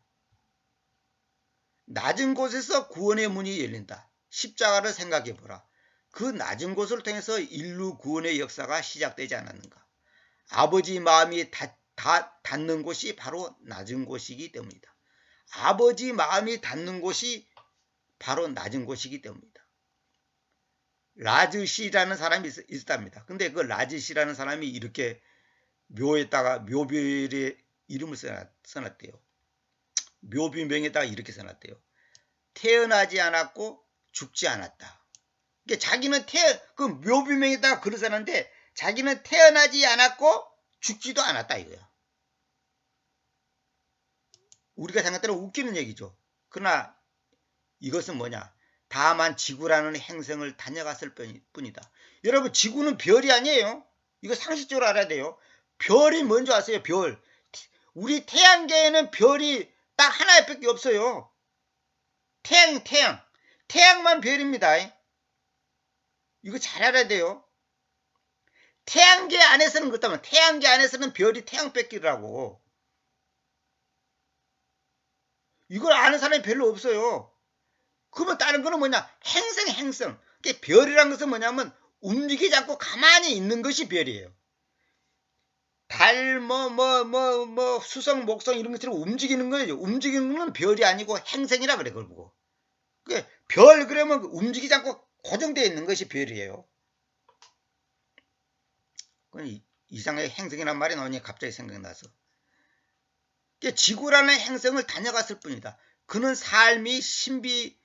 낮은 곳에서 구원의 문이 열린다. 십자가를 생각해보라. 그 낮은 곳을 통해서 인류 구원의 역사가 시작되지 않았는가. 아버지 마음이 닿는 곳이 바로 낮은 곳이기 때문이다. 아버지 마음이 닿는 곳이 바로 낮은 곳이기 때문이다. 라즈시라는 사람이 있었답니다. 근데 그 라즈시라는 사람이 이렇게 묘에다가 묘비의 이름을 써놨대요. 묘비명에다가 이렇게 써놨대요. 태어나지 않았고 죽지 않았다. 그러니까 자기는 그 묘비명에다가 글을 써놨는데 자기는 태어나지 않았고 죽지도 않았다 이거야. 우리가 생각대로 웃기는 얘기죠. 그러나 이것은 뭐냐? 다만 지구라는 행성을 다녀갔을 뿐이다. 여러분, 지구는 별이 아니에요. 이거 상식적으로 알아야 돼요. 별이 뭔지 아세요? 별. 우리 태양계에는 별이 딱 하나밖에 없어요. 태양만 별입니다. 이거 잘 알아야 돼요. 태양계 안에서는 그렇다면 태양계 안에서는 별이 태양밖이라고. 이걸 아는 사람이 별로 없어요. 그러면 다른 거는 뭐냐? 행성. 별이란 것은 뭐냐면 움직이지 않고 가만히 있는 것이 별이에요. 달, 수성, 목성 이런 것처럼 움직이는 거예요. 움직이는 건 별이 아니고 행성이라 그래, 그걸 보고. 별 그러면 움직이지 않고 고정되어 있는 것이 별이에요. 이상하게 행성이란 말이 나오니 갑자기 생각나서. 지구라는 행성을 다녀갔을 뿐이다. 그는 삶이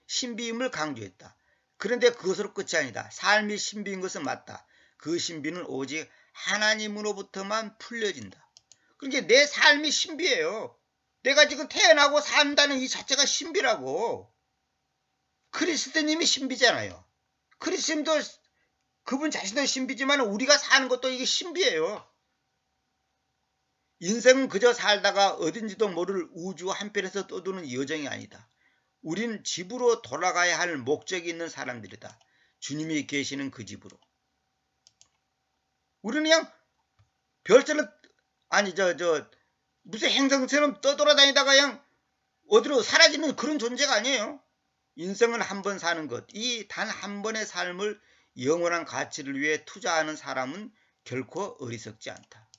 신비임을 강조했다. 그런데 그것으로 끝이 아니다. 삶이 신비인 것은 맞다. 그 신비는 오직 하나님으로부터만 풀려진다. 그러니까 내 삶이 신비해요. 내가 지금 태어나고 산다는 이 자체가 신비라고. 그리스도님이 신비잖아요. 그리스도님도 그분 자신도 신비지만 우리가 사는 것도 이게 신비해요. 인생은 그저 살다가 어딘지도 모를 우주 한편에서 떠도는 여정이 아니다. 우린 집으로 돌아가야 할 목적이 있는 사람들이다. 주님이 계시는 그 집으로. 우리는 그냥 별처럼 무슨 행성처럼 떠돌아다니다가 그냥 어디로 사라지는 그런 존재가 아니에요. 인생을 한 번 사는 것, 이 단 한 번의 삶을 영원한 가치를 위해 투자하는 사람은 결코 어리석지 않다.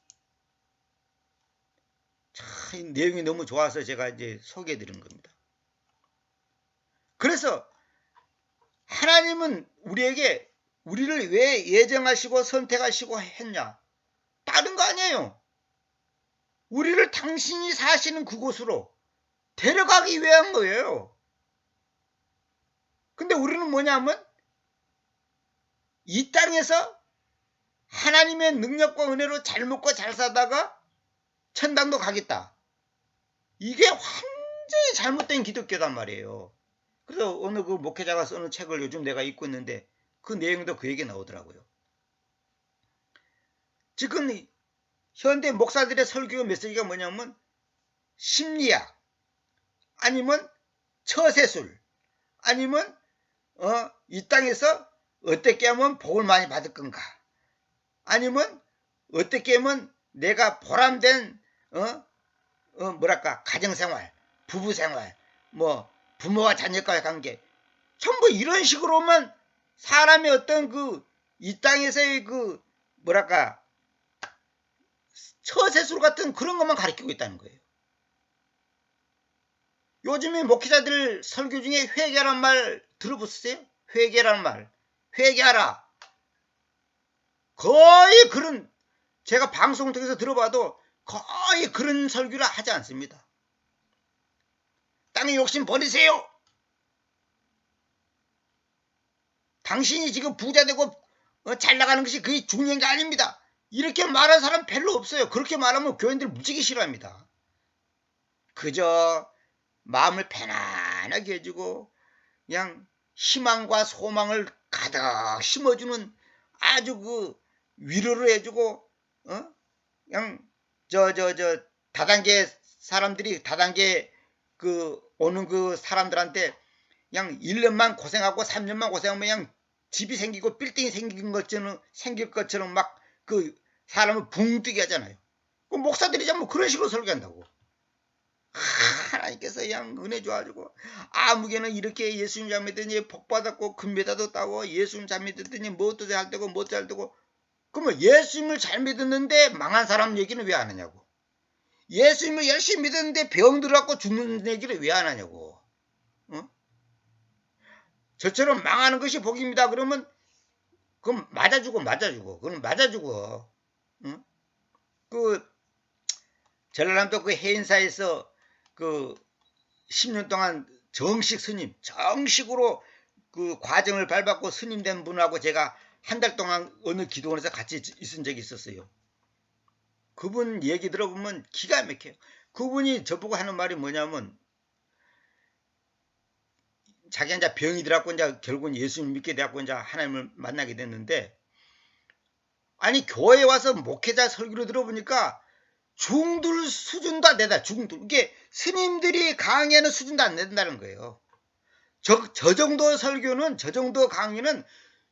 참, 이 내용이 너무 좋아서 제가 이제 소개해 드린 겁니다. 그래서 하나님은 우리를 왜 예정하시고 선택하시고 했냐? 다른 거 아니에요. 우리를 당신이 사시는 그곳으로 데려가기 위한 거예요. 근데 우리는 뭐냐면 이 땅에서 하나님의 능력과 은혜로 잘 먹고 잘 사다가 천당도 가겠다. 이게 완전히 잘못된 기독교단 말이에요. 그래서 어느 그 목회자가 쓰는 책을 요즘 내가 읽고 있는데 그 내용도 그 얘기 나오더라고요. 지금 현대 목사들의 설교 메시지가 뭐냐면 심리학 아니면 처세술 아니면 이 땅에서 어떻게 하면 복을 많이 받을 건가 아니면 어떻게 하면 내가 보람된 뭐랄까 가정생활 부부생활 뭐 부모와 자녀과의 관계 전부 이런 식으로만 사람의 어떤 그 이 땅에서의 그 뭐랄까 처세술 같은 그런 것만 가르치고 있다는 거예요. 요즘에 목회자들 설교 중에 회개라는 말 들어보셨어요? 회개라는 말. 회개하라. 거의 그런 제가 방송을 통해서 들어봐도 거의 그런 설교를 하지 않습니다. 땅의 욕심 버리세요. 당신이 지금 부자 되고 잘 나가는 것이 그게 중요한 게 아닙니다. 이렇게 말하는 사람 별로 없어요. 그렇게 말하면 교인들 무지개 싫어합니다. 그저 마음을 편안하게 해주고 그냥 희망과 소망을 가득 심어주는 아주 그 위로를 해주고 그냥 다단계 사람들이 다단계 그 오는 그 사람들한테 그냥 1년만 고생하고 3년만 고생하면 그냥 집이 생기고 빌딩이 생길 것처럼 막 그 사람을 붕 뜨게 하잖아요. 그 목사들이 전부 그런 식으로 설교한다고. 하나님께서 그냥 은혜 줘가지고 아무개는 이렇게 예수님 잘 믿더니 복 받았고 금메달도 따고 예수님 잘 믿었더니 뭐도 잘 되고 뭐도 잘 되고 그러면 예수님을 잘 믿었는데 망한 사람 얘기는 왜 안 하냐고. 예수님을 열심히 믿었는데 병 들어갖고 죽는 얘기를 왜 안 하냐고. 저처럼 망하는 것이 복입니다. 그러면 그럼 맞아주고 그럼 맞아주고 그 전라남도 그 해인사에서 그 10년 동안 정식으로 그 과정을 밟았고 스님 된 분하고 제가 한 달 동안 어느 기도원에서 같이 있은 적이 있었어요. 그분 얘기 들어보면 기가 막혀요. 그분이 저보고 하는 말이 뭐냐면 자기가 이제 병이 들어갖고 이제 결국은 예수님 믿게 되었고 이제 하나님을 만나게 됐는데 아니 교회에 와서 목회자 설교를 들어보니까 중들 수준도 안 된다. 중들 이게 스님들이 강의하는 수준도 안 된다는 거예요. 저 정도 설교는 저 정도 강의는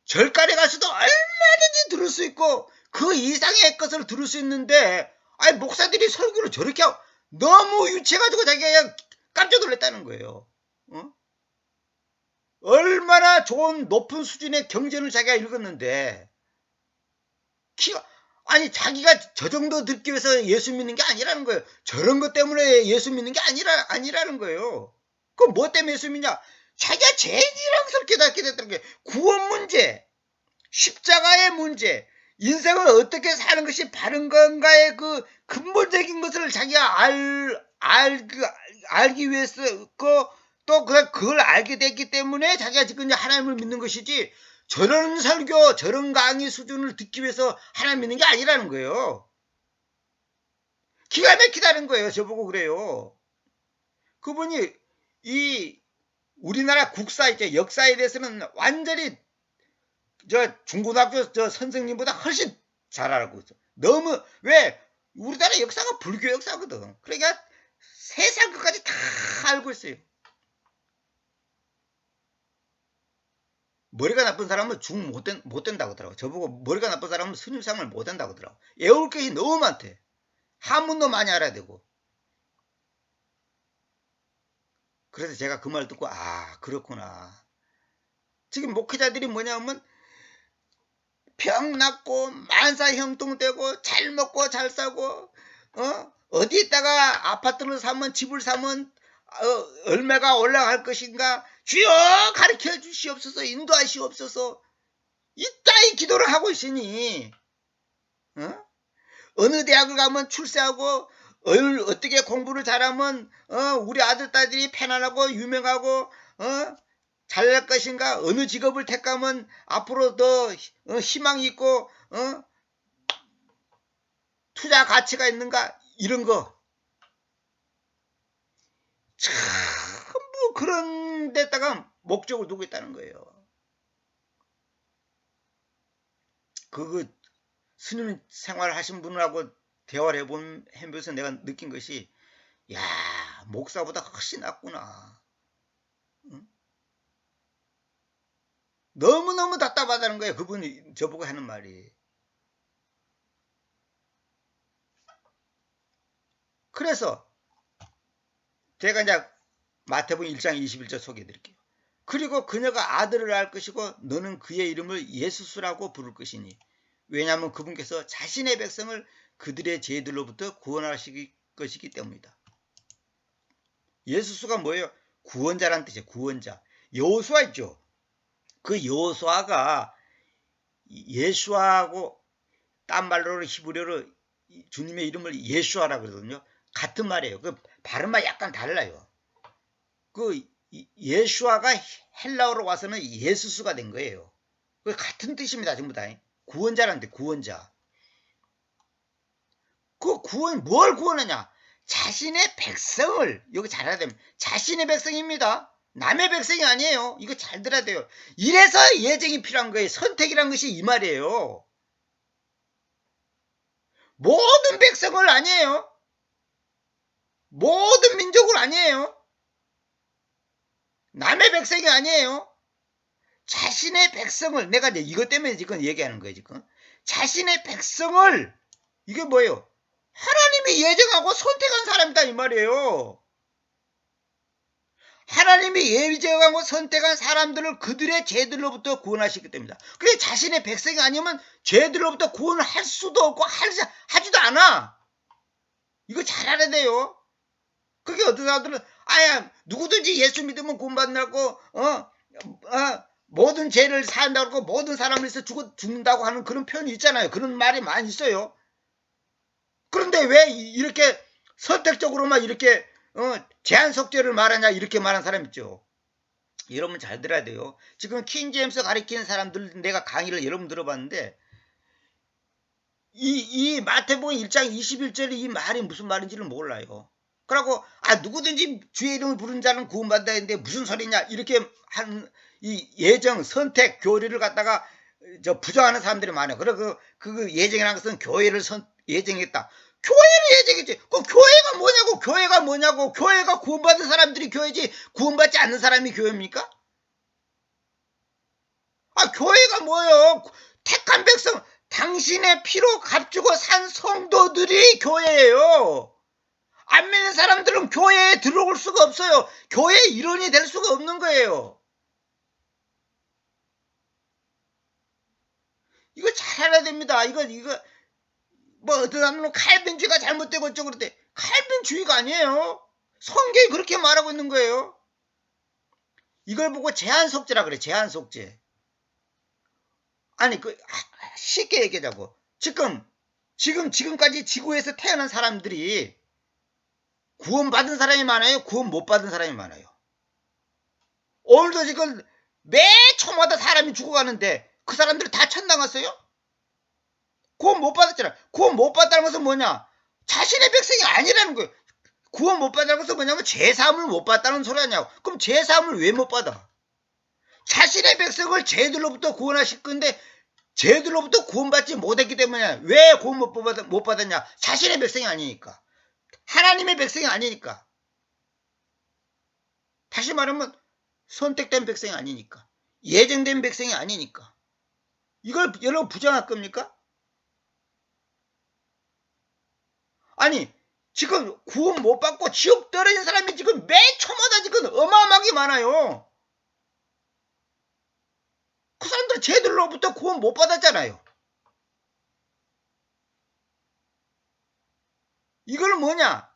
절간에 가서도 얼마든지 들을 수 있고 그 이상의 것을 들을 수 있는데 아니 목사들이 설교를 저렇게 하고 너무 유치해가지고 자기가 그냥 깜짝 놀랐다는 거예요. 얼마나 좋은 높은 수준의 경전을 자기가 읽었는데 아니 자기가 저 정도 듣기 위해서 예수 믿는 게 아니라는 거예요. 저런 것 때문에 예수 믿는 게 아니라는 거예요. 그럼 뭐 때문에 예수 믿냐? 자기가 죄인이랑 깨닫게 됐다는 게 구원 문제, 십자가의 문제, 인생을 어떻게 사는 것이 바른 건가의 그 근본적인 것을 자기가 알기 위해서 또 그걸 알게 됐기 때문에 자기가 지금 하나님을 믿는 것이지 저런 설교 저런 강의 수준을 듣기 위해서 하나님 믿는 게 아니라는 거예요. 기가 막히다는 거예요. 저보고 그래요. 그분이 이 우리나라 국사 있죠. 역사에 대해서는 완전히 저 중고등학교 저 선생님보다 훨씬 잘 알고 있어. 너무 왜 우리나라 역사가 불교 역사거든. 그러니까 세상 것까지 다 알고 있어요. 머리가 나쁜 사람은 중 못 된다고 하더라고. 저보고 머리가 나쁜 사람은 스님상을 못 된다고 하더라고. 외울 것이 너무 많대. 한문도 많이 알아야 되고 그래서 제가 그 말 듣고 그렇구나. 지금 목회자들이 뭐냐면 병 낫고 만사 형통되고 잘 먹고 잘 사고 어디에다가 아파트를 사면 집을 사면 얼마가 올라갈 것인가 주여 가르쳐 주시옵소서 인도하시옵소서 이따위 기도를 하고 있으니 어느 대학을 가면 출세하고 어떻게 공부를 잘하면 우리 아들 딸들이 편안하고 유명하고 잘할 것인가 어느 직업을 택하면 앞으로 더 희망이 있고 투자 가치가 있는가 이런 거 전부 그런 데다가 목적을 두고 있다는 거예요. 그 스님 생활하신 분하고 대화를 해보면서 내가 느낀 것이 야 목사보다 훨씬 낫구나. 응? 너무너무 답답하다는 거예요. 그분이 저보고 하는 말이. 그래서 제가 이제 마태복음 1장 21절 소개해 드릴게요. 그리고 그녀가 아들을 낳을 것이고 너는 그의 이름을 예수스라고 부를 것이니 왜냐하면 그분께서 자신의 백성을 그들의 죄들로부터 구원하실 것이기 때문이다. 예수스가 뭐예요? 구원자란 뜻이에요. 구원자. 여호수아 있죠. 그 여호수아가 예수아하고 딴 말로 히브리어로 주님의 이름을 예수아라 그러거든요. 같은 말이에요. 그 발음만 약간 달라요. 그 예수아가 헬라어로 와서는 예수스가 된 거예요. 그 같은 뜻입니다. 전부 다. 구원자란데 구원자. 그 구원 뭘 구원하냐? 자신의 백성을 여기 잘 알아야 됩니다. 자신의 백성입니다. 남의 백성이 아니에요. 이거 잘 들어야 돼요. 이래서 예정이 필요한 거예요. 선택이란 것이 이 말이에요. 모든 백성을 아니에요. 모든 민족을 아니에요. 남의 백성이 아니에요. 자신의 백성을 내가 이제 이것 때문에 지금 얘기하는 거예요. 지금 자신의 백성을 이게 뭐예요? 하나님이 예정하고 선택한 사람이다 이 말이에요. 하나님이 예정하고 선택한 사람들을 그들의 죄들로부터 구원하시기 때문이다. 그게 자신의 백성이 아니면 죄들로부터 구원을 할 수도 없고 하지도 않아. 이거 잘 알아야 돼요. 그게 어떤 사람들은 누구든지 예수 믿으면 구원받는다고 모든 죄를 사한다고 그러고 모든 사람을 위해서 죽는다고 하는 그런 표현이 있잖아요. 그런 말이 많이 있어요. 그런데 왜 이렇게 선택적으로만 이렇게 제한속죄를 말하냐 이렇게 말하는 사람 있죠. 여러분 잘 들어야 돼요. 지금 킹제임스 가리키는 사람들 내가 강의를 여러 번 들어봤는데 이 마태복음 1장 21절의 이 말이 무슨 말인지를 몰라요. 그러고 누구든지 주의 이름을 부른 자는 구원받는다 했는데 무슨 소리냐 이렇게 한 이 예정 선택 교리를 갖다가 부정하는 사람들이 많아요. 그리고 그 예정이라는 것은 교회를 예정했다. 교회를 예정했지. 그 교회가 뭐냐고. 교회가 뭐냐고. 교회가 구원받은 사람들이 교회지 구원받지 않는 사람이 교회입니까? 교회가 뭐예요? 택한 백성 당신의 피로 값주고 산 성도들이 교회예요. 안 믿는 사람들은 교회에 들어올 수가 없어요. 교회의 일원이 될 수가 없는 거예요. 이거 잘 알아야 됩니다. 이거 뭐 어떤 사람은 칼빈주의가 잘못되고 어쩌고 그러대. 칼빈주의가 아니에요. 성경이 그렇게 말하고 있는 거예요. 이걸 보고 제한속죄라 그래. 제한속죄. 아니 쉽게 얘기하자고. 지금까지 지구에서 태어난 사람들이 구원받은 사람이 많아요? 구원 못 받은 사람이 많아요? 오늘도 지금 매 초마다 사람이 죽어가는데 그 사람들 다 천당 갔어요? 구원 못 받았잖아. 구원 못 받다는 것은 뭐냐? 자신의 백성이 아니라는 거예요. 구원 못 받다는 것은 뭐냐면 죄사함을 못 받다는 소리 아니냐고. 그럼 죄사함을 왜 못 받아? 자신의 백성을 죄들로부터 구원하실 건데 죄들로부터 구원받지 못했기 때문에 왜 구원 못 받았냐? 자신의 백성이 아니니까. 하나님의 백성이 아니니까. 다시 말하면 선택된 백성이 아니니까. 예정된 백성이 아니니까. 이걸 여러분 부정할 겁니까? 아니 지금 구원 못 받고 지옥 떨어진 사람이 지금 매 초마다 지금 어마어마하게 많아요. 그 사람들 쟤들로부터 구원 못 받았잖아요. 이걸 뭐냐?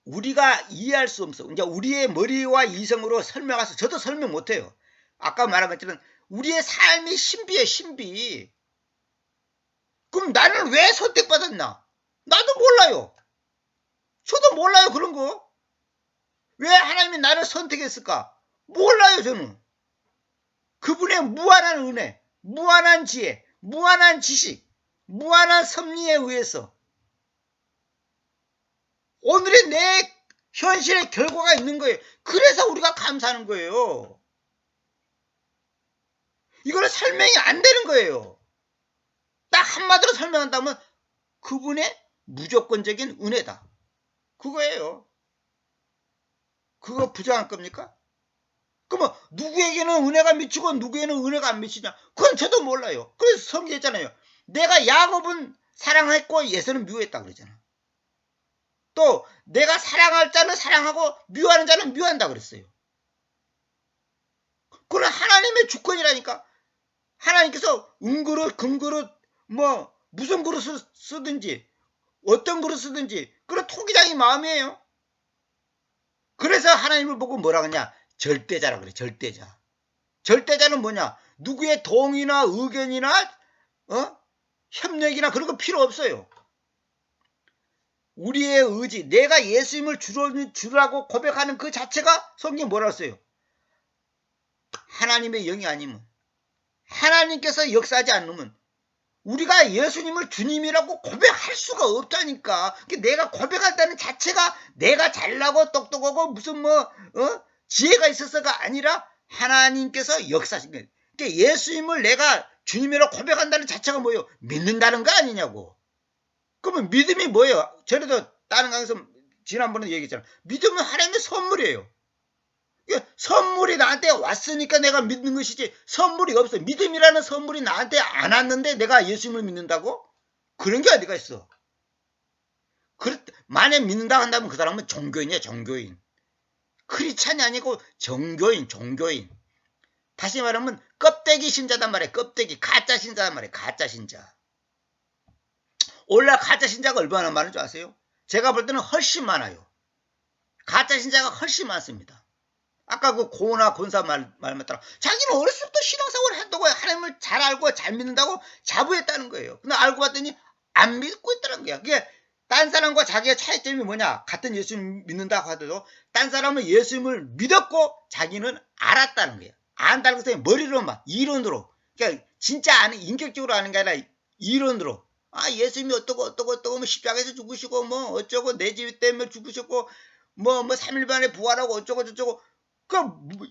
우리가 이해할 수 없어. 이제 우리의 머리와 이성으로 설명해서 저도 설명 못해요. 아까 말한 것처럼 우리의 삶이 신비해, 신비. 그럼 나는 왜 선택받았나? 나도 몰라요. 저도 몰라요, 그런 거. 왜 하나님이 나를 선택했을까? 몰라요, 저는. 그분의 무한한 은혜, 무한한 지혜, 무한한 지식, 무한한 섭리에 의해서 오늘의 내 현실의 결과가 있는 거예요. 그래서 우리가 감사하는 거예요. 이거는 설명이 안 되는 거예요. 딱 한마디로 설명한다면 그분의 무조건적인 은혜다. 그거예요. 그거 부정할 겁니까? 그러면 누구에게는 은혜가 미치고 누구에게는 은혜가 안 미치냐? 그건 저도 몰라요. 그래서 성경했잖아요. 내가 야곱은 사랑했고 예수는 미워했다 그러잖아. 또 내가 사랑할 자는 사랑하고 미워하는 자는 미워한다 그랬어요. 그건 하나님의 주권이라니까. 하나님께서 은그릇, 금그릇, 뭐 무슨 그릇을 쓰든지 어떤 그릇을 쓰든지 그런 토기장이 마음이에요. 그래서 하나님을 보고 뭐라 그러냐? 절대자라 그래. 절대자. 절대자는 뭐냐? 누구의 동의나 의견이나 협력이나 그런 거 필요 없어요. 우리의 의지, 내가 예수님을 주라고 고백하는 그 자체가 성경이 뭐라 했어요? 하나님의 영이 아니면, 하나님께서 역사하지 않으면 우리가 예수님을 주님이라고 고백할 수가 없다니까. 내가 고백한다는 자체가 내가 잘나고 똑똑하고 무슨 지혜가 있어서가 아니라 하나님께서 역사하신 거예요. 그러니까 예수님을 내가 주님이라고 고백한다는 자체가 뭐예요? 믿는다는 거 아니냐고. 그러면 믿음이 뭐예요? 저래도 다른 강에서 지난번에 얘기했잖아. 믿음은 하나님의 선물이에요. 선물이 나한테 왔으니까 내가 믿는 것이지 선물이 없어. 믿음이라는 선물이 나한테 안 왔는데 내가 예수님을 믿는다고? 그런 게 어디가 있어. 만약 믿는다고 한다면 그 사람은 종교인이야. 종교인. 크리스찬이 아니고 종교인. 다시 말하면 껍데기 신자단 말이야. 껍데기. 가짜 신자단 말이야. 가짜 신자. 원래 가짜 신자가 얼마나 많은 줄 아세요? 제가 볼 때는 훨씬 많아요. 가짜 신자가 훨씬 많습니다. 아까 그 고나 권사 말 맞더라. 자기는 어렸을 때부터 신앙생활을 했다고 하나님을 잘 알고 잘 믿는다고 자부했다는 거예요. 근데 알고 봤더니 안 믿고 있다는 거야. 그게 딴 사람과 자기의 차이점이 뭐냐? 같은 예수님 믿는다고 하더라도 딴 사람은 예수님을 믿었고 자기는 알았다는 거예요. 안다는 것은 머리로만 이론으로. 그러니까 진짜 아는 인격적으로 아는 게 아니라 이론으로. 아 예수님이 어떠고 뭐 십자가에서 죽으시고 뭐 어쩌고 내 집 때문에 죽으셨고 뭐 3일 만에 부활하고 어쩌고 저쩌고 그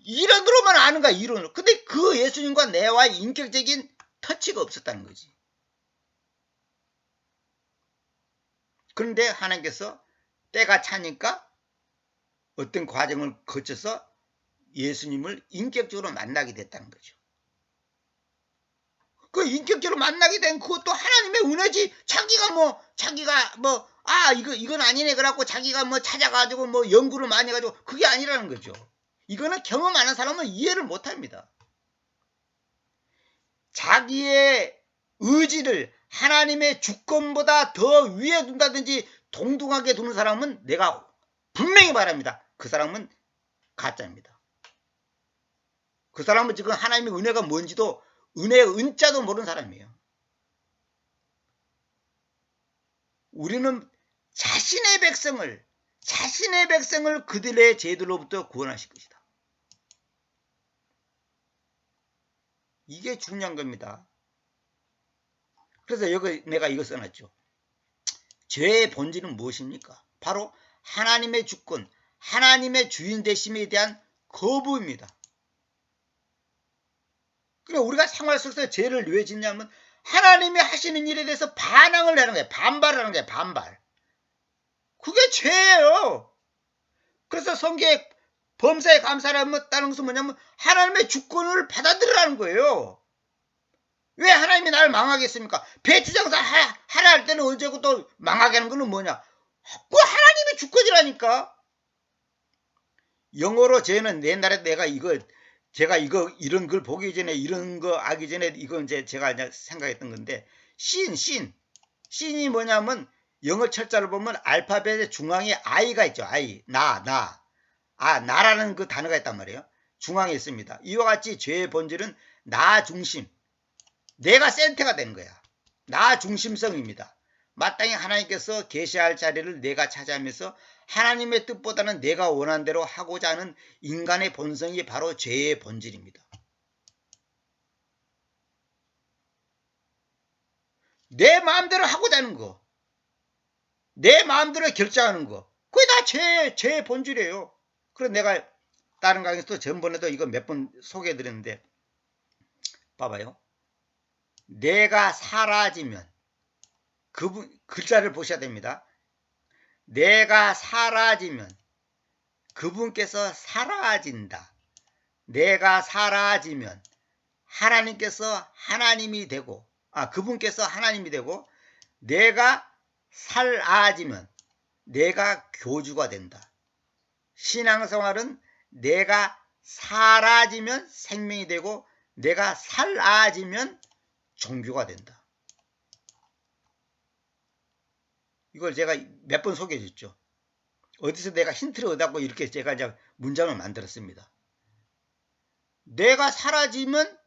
이론으로만 아는 거야. 이론으로. 근데 그 예수님과 내와 인격적인 터치가 없었다는 거지. 그런데 하나님께서 때가 차니까 어떤 과정을 거쳐서 예수님을 인격적으로 만나게 됐다는 거죠. 그 인격적으로 만나게 된 그것도 하나님의 은혜지. 자기가 이건 아니네 그래갖고 자기가 뭐 찾아가지고 뭐 연구를 많이 해가지고 그게 아니라는 거죠. 이거는 경험 안 한 사람은 이해를 못 합니다. 자기의 의지를 하나님의 주권보다 더 위에 둔다든지 동등하게 두는 사람은 내가 분명히 말합니다. 그 사람은 가짜입니다. 그 사람은 지금 하나님의 은혜가 뭔지도 은혜의 은자도 모르는 사람이에요. 우리는 자신의 백성을 그들의 죄들로부터 구원하실 것이다. 이게 중요한 겁니다. 그래서 여기 내가 이거 써놨죠. 죄의 본질은 무엇입니까? 바로 하나님의 주권, 하나님의 주인 되심에 대한 거부입니다. 그러니까 우리가 생활 속에서 죄를 왜 짓냐면 하나님이 하시는 일에 대해서 반항을 하는 거예요. 반발하는 거예요. 반발. 그게 죄예요. 그래서 성경에 범사에 감사를 하다는 것은 뭐냐면 하나님의 주권을 받아들이라는 거예요. 왜 하나님이 나를 망하겠습니까? 배추장사 하라 할 때는 어제고 또 망하게 하는 거는 뭐냐? 그 하나님의 주권이라니까. 영어로 쟤는 옛날에 제가 이런 걸 보기 전에 이런 거 하기 전에 이거 이제 제가 이제 생각했던 건데 씬이 뭐냐면 영어 철자를 보면 알파벳의 중앙에 I가 있죠. I 나라는 그 단어가 있단 말이에요. 중앙에 있습니다. 이와 같이 죄의 본질은 나 중심, 내가 센터가 되는 거야. 나 중심성입니다. 마땅히 하나님께서 계시할 자리를 내가 차지하면서 하나님의 뜻보다는 내가 원하는 대로 하고자 하는 인간의 본성이 바로 죄의 본질입니다. 내 마음대로 하고자 하는 거, 내 마음대로 결정하는 거, 그게 다 죄의 본질이에요. 그래서 내가 다른 강의에서 전번에도 이거 몇 번 소개해드렸는데 봐봐요. 내가 사라지면 글자를 보셔야 됩니다. 내가 사라지면 그분께서 사라진다. 내가 사라지면 하나님께서 하나님이 되고 그분께서 하나님이 되고 내가 사라지면 내가 교주가 된다. 신앙생활은 내가 사라지면 생명이 되고 내가 사라지면 종교가 된다. 이걸 제가 몇 번 소개해 줬죠. 어디서 내가 힌트를 얻었고 이렇게 제가 이제 문장을 만들었습니다. 내가 사라지면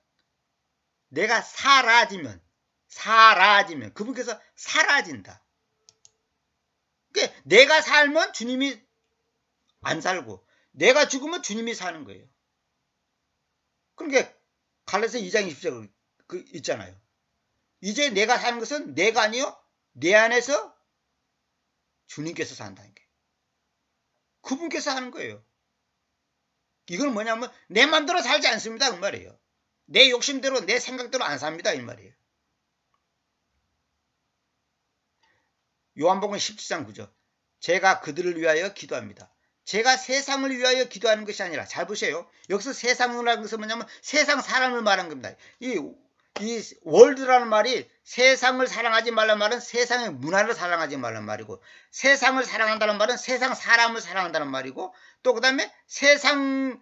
그분께서 사라진다. 그러니까 내가 살면 주님이 안 살고 내가 죽으면 주님이 사는 거예요. 그러니까 갈라디아서 2장 20절 그 있잖아요. 이제 내가 사는 것은 내가 아니요 내 안에서 주님께서 산다는 게. 그분께서 하는 거예요. 이건 뭐냐면 내 마음대로 살지 않습니다. 그 말이에요. 내 욕심대로 내 생각대로 안 삽니다. 이 말이에요. 요한복음 17장 9절. 제가 그들을 위하여 기도합니다. 제가 세상을 위하여 기도하는 것이 아니라 잘 보세요. 여기서 세상이라는 것은 뭐냐면 세상 사람을 말하는 겁니다. 이 월드라는 말이 세상을 사랑하지 말라는 말은 세상의 문화를 사랑하지 말라는 말이고 세상을 사랑한다는 말은 세상 사람을 사랑한다는 말이고 또 그 다음에 세상이라고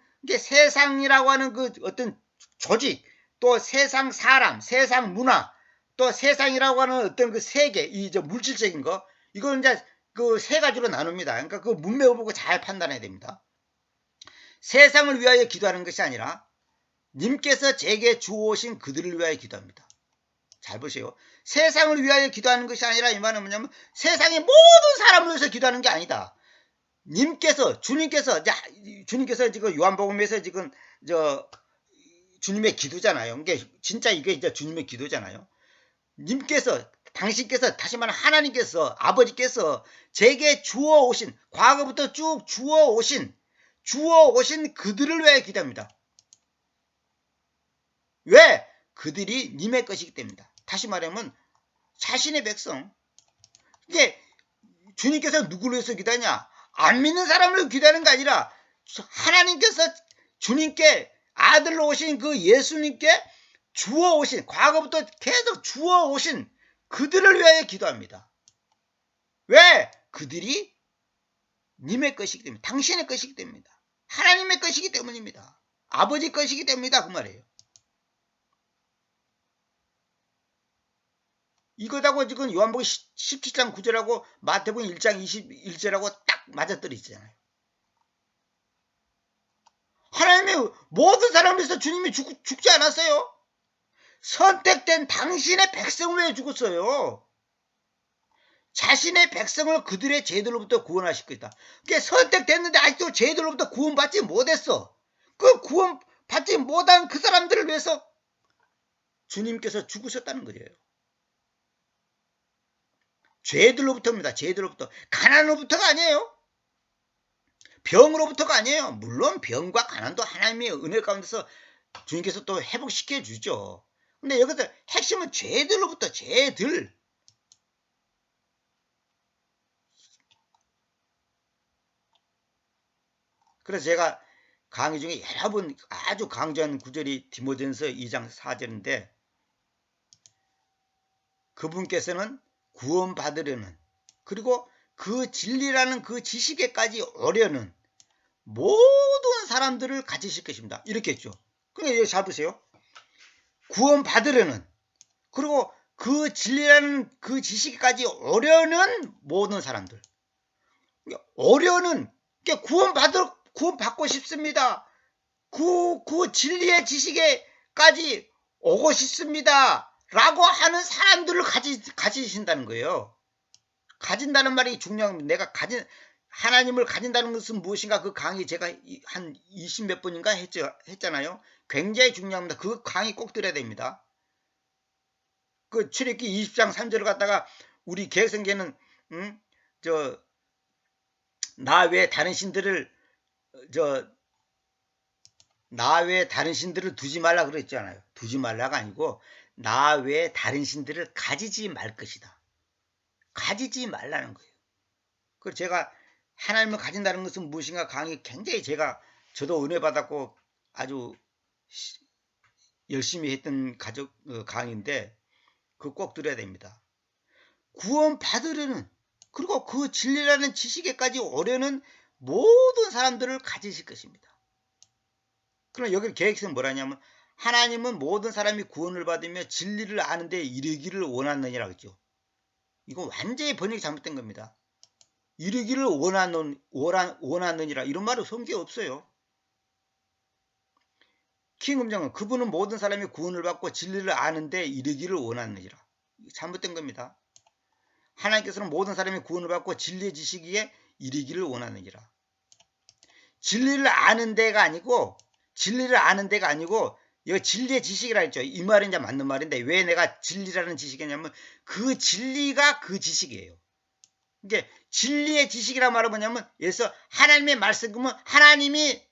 하는 그 어떤 조직 또 세상 사람, 세상 문화 또 세상이라고 하는 어떤 그 세계 이 물질적인 거 이걸 이제 그 세 가지로 나눕니다. 그러니까 그 문맥을 보고 잘 판단해야 됩니다. 세상을 위하여 기도하는 것이 아니라 님께서 제게 주오신 그들을 위하여 기도합니다. 잘 보세요. 세상을 위하여 기도하는 것이 아니라 이 말은 뭐냐면 세상의 모든 사람을 위해서 기도하는 게 아니다. 주님께서 지금 요한복음에서 지금 주님의 기도잖아요. 이게 진짜 이게 이제 주님의 기도잖아요. 당신께서 다시 말하면 하나님께서 아버지께서 제게 주어오신 과거부터 쭉 주어오신 그들을 위하여 기도합니다. 왜? 그들이 님의 것이기 때문이다. 다시 말하면 자신의 백성. 이게 주님께서 누구를 위해서 기도하냐? 안 믿는 사람을 기도하는 게 아니라 하나님께서 주님께 아들로 오신 그 예수님께 주어오신 과거부터 계속 주어오신 그들을 위하여 기도합니다. 왜? 그들이 님의 것이기 때문에 당신의 것이기 때문입니다. 하나님의 것이기 때문입니다. 아버지 것이기 때문이다 그 말이에요. 이거다고 지금 요한복음 17장 9절하고 마태복음 1장 21절하고 딱 맞아떨어지잖아요. 하나님의 모든 사람을 위해서 주님이 죽지 않았어요. 선택된 당신의 백성을 위해 죽었어요. 자신의 백성을 그들의 죄들로부터 구원하실 것이다. 그게 선택됐는데 아직도 죄들로부터 구원받지 못했어. 그 구원받지 못한 그 사람들을 위해서 주님께서 죽으셨다는 거예요. 죄들로부터입니다. 죄들로부터. 가난으로부터가 아니에요. 병으로부터가 아니에요. 물론 병과 가난도 하나님의 은혜 가운데서 주님께서 또 회복시켜 주죠. 근데 여기서 핵심은 죄들로부터 죄들. 그래서 제가 강의 중에 여러 번 아주 강조한 구절이 디모데전서 2장 4절인데 그분께서는 구원받으려는, 그리고 그 진리라는 그 지식에까지 오려는 모든 사람들을 가지실 것입니다. 이렇게 했죠. 그러니까 잘 보세요. 구원받으려는, 그리고 그 진리라는 그 지식까지 오려는 모든 사람들. 오려는, 구원받고 싶습니다. 그 진리의 지식에까지 오고 싶습니다. 라고 하는 사람들을 가지신다는 거예요. 가진다는 말이 중요합니다. 내가 하나님을 가진다는 것은 무엇인가, 그 강의 제가 한 20몇 번인가 했잖아요. 굉장히 중요합니다. 그 강의 꼭 들어야 됩니다. 그 출애굽기 20장 3절을 갖다가 우리 개성계는 나 외에 다른 신들을 두지 말라 그랬잖아요. 두지 말라가 아니고 나 외에 다른 신들을 가지지 말 것이다. 가지지 말라는 거예요. 그 제가 하나님을 가진다는 것은 무엇인가 강의 굉장히 저도 은혜 받았고 아주 열심히 했던 강의인데 그거 꼭 들어야 됩니다. 구원 받으려는, 그리고 그 진리라는 지식에까지 오려는 모든 사람들을 가지실 것입니다. 그럼 여기 계획서는 뭐라냐면 하나님은 모든 사람이 구원을 받으며 진리를 아는 데 이르기를 원하느니라 그랬죠. 이건 완전히 번역이 잘못된 겁니다. 이르기를 원하느니라 이런 말은 성경에 없어요. 킹음정은 그분은 모든 사람이 구원을 받고 진리를 아는데 이르기를 원하느니라. 잘못된 겁니다. 하나님께서는 모든 사람이 구원을 받고 진리의 지식에 이르기를 원하느니라. 진리를 아는 데가 아니고 이거 진리의 지식이라 했죠. 이 말은 이제 맞는 말인데 왜 내가 진리라는 지식이냐면 그 진리가 그 지식이에요. 이제 진리의 지식이라 말은 뭐냐면 예서 하나님의 말씀은 하나님이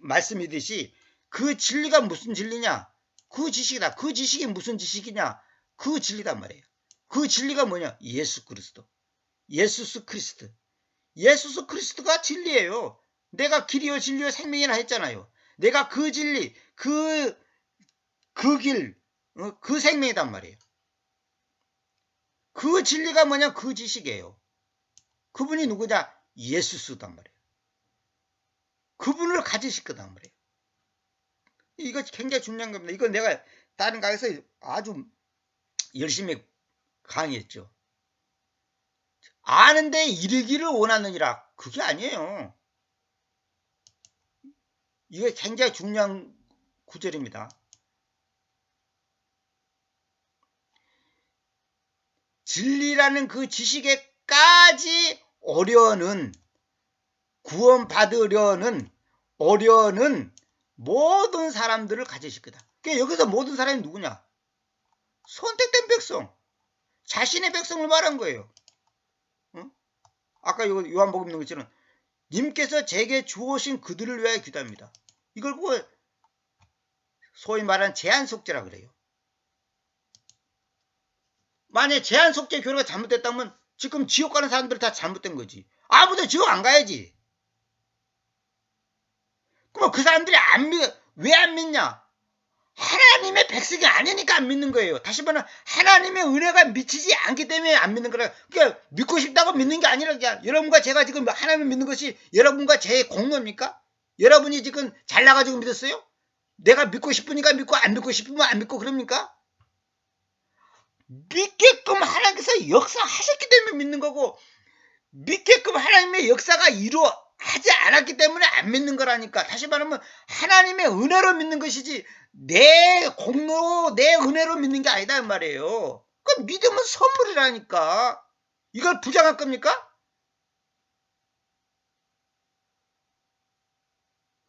말씀이듯이 그 진리가 무슨 진리냐? 그 지식이다. 그 지식이 무슨 지식이냐? 그 진리단 말이에요. 그 진리가 뭐냐? 예수 그리스도. 예수스 그리스도가 진리예요. 내가 길이요 진리요 생명이라 했잖아요. 내가 그 진리, 그 길, 그 생명이단 말이에요. 그 진리가 뭐냐? 그 지식이에요. 그분이 누구냐? 예수스단 말이에요. 그분을 가지실 거단 말이에요. 이거 굉장히 중요한 겁니다. 이거 내가 다른 강에서 아주 열심히 강의했죠. 아는데 이르기를 원하느니라. 그게 아니에요. 이게 굉장히 중요한 구절입니다. 진리라는 그 지식에까지 구원받으려는 모든 사람들을 가지실 거다. 그러니까 여기서 모든 사람이 누구냐? 선택된 백성. 자신의 백성을 말한 거예요. 아까 요한복음 있는 것처럼 님께서 제게 주오신 그들을 위하여 기도합니다. 이걸 보고 소위 말하는 제한속죄라 그래요. 만약에 제한속죄 교류가 잘못됐다면 지금 지옥 가는 사람들 다 잘못된 거지. 아무도 지옥 안 가야지. 그럼 그 사람들이 왜 안 믿냐? 하나님의 백성이 아니니까 안 믿는 거예요. 다시 말하면 하나님의 은혜가 미치지 않기 때문에 안 믿는 거라. 그러니까 믿고 싶다고 믿는 게 아니라 그냥 여러분과 제가 지금 하나님을 믿는 것이 여러분과 제 공로입니까? 여러분이 지금 잘나가지고 믿었어요? 내가 믿고 싶으니까 믿고 안 믿고 싶으면 안 믿고 그럽니까? 믿게끔 하나님께서 역사하셨기 때문에 믿는 거고 믿게끔 하나님의 역사가 하지 않았기 때문에 안 믿는 거라니까. 다시 말하면 하나님의 은혜로 믿는 것이지 내 공로로 내 은혜로 믿는 게 아니다 이 말이에요. 그 믿음은 선물이라니까. 이걸 부정할 겁니까?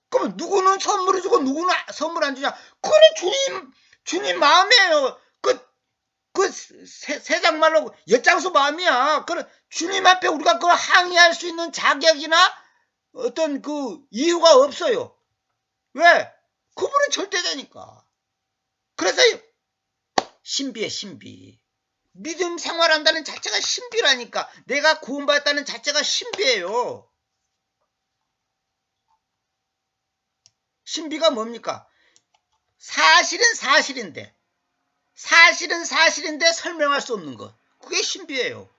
그럼 누구는 선물을 주고 누구는 선물 안 주냐? 그래 주님 마음이에요. 세상 말로 엿장수 마음이야. 그래 주님 앞에 우리가 그걸 항의할 수 있는 자격이나 어떤 그 이유가 없어요. 왜? 그분은 절대자니까. 그래서 신비해 신비. 믿음 생활한다는 자체가 신비라니까. 내가 구원받았다는 자체가 신비예요. 신비가 뭡니까? 사실은 사실인데 설명할 수 없는 것. 그게 신비예요.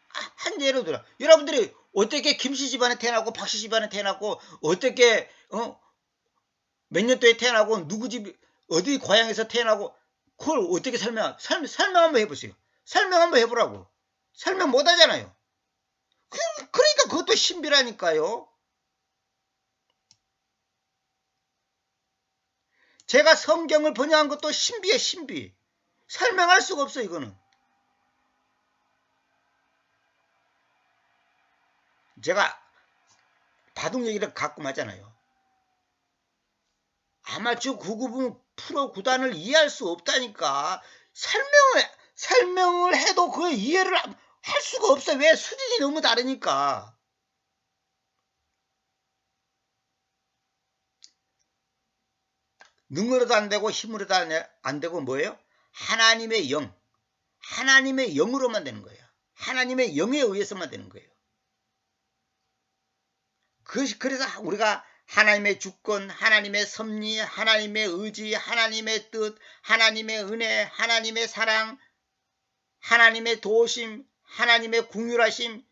한 예로 들어. 여러분들이 어떻게 김씨 집안에 태어나고 박씨 집안에 태어나고 어떻게 몇 년도에 태어나고 누구 집 어디 고향에서 태어나고 그걸 어떻게 설명 한번 해보세요. 설명 한번 해보라고. 설명 못 하잖아요. 그러니까 그것도 신비라니까요. 제가 성경을 번역한 것도 신비해, 신비. 설명할 수가 없어, 이거는. 제가 바둑 얘기를 가끔 하잖아요. 아마추어 9급은 프로 구단을 이해할 수 없다니까. 설명을 해도 그 이해를 할 수가 없어. 왜? 수준이 너무 다르니까. 능으로도 안 되고 힘으로도 안 되고 뭐예요? 하나님의 영. 하나님의 영으로만 되는 거예요. 하나님의 영에 의해서만 되는 거예요. 그래서 우리가 하나님의 주권, 하나님의 섭리, 하나님의 의지, 하나님의 뜻, 하나님의 은혜, 하나님의 사랑, 하나님의 도우심, 하나님의 궁휼하심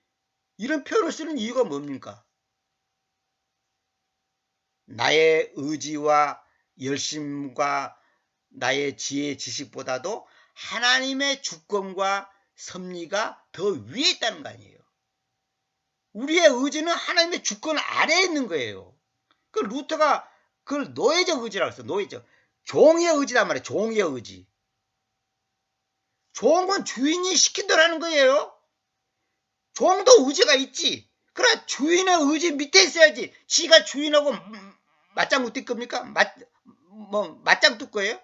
이런 표현을 쓰는 이유가 뭡니까? 나의 의지와 열심과 나의 지혜 지식보다도 하나님의 주권과 섭리가 더 위에 있다는 거 아니에요. 우리의 의지는 하나님의 주권 아래에 있는 거예요. 그 루터가 그걸 노예적 의지라고 했어. 노예적. 종의 의지란 말이에요. 종의 의지. 종은 주인이 시킨 대로 하는 거예요. 종도 의지가 있지. 그러나 주인의 의지 밑에 있어야지. 지가 주인하고 맞장구 뛸 겁니까? 맞장 뜰 거예요?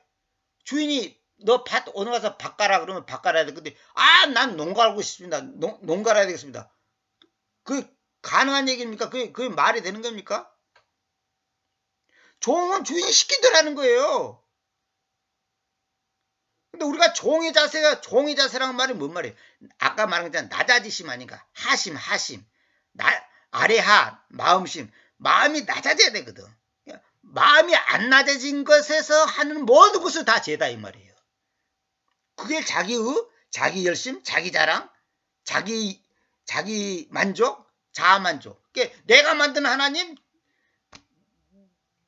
주인이 너 밭 오늘 가서 밭 가라 그러면 밭 갈아야 돼. 근데 난 농 갈고 싶습니다. 농 갈아야 되겠습니다. 그 가능한 얘기입니까? 그게 말이 되는 겁니까? 종은 주인이 시킨 대로 하는 거예요. 근데 우리가 종의 자세라는 말이 뭔 말이에요? 아까 말한 것처럼 낮아지심 아닌가? 하심. 아래하, 마음심. 마음이 낮아져야 되거든. 마음이 안 낮아진 것에서 하는 모든 것을 다 죄다 이 말이에요. 그게 자기 열심, 자기 자랑, 자기 만족, 자아 만족. 내가 만든 하나님,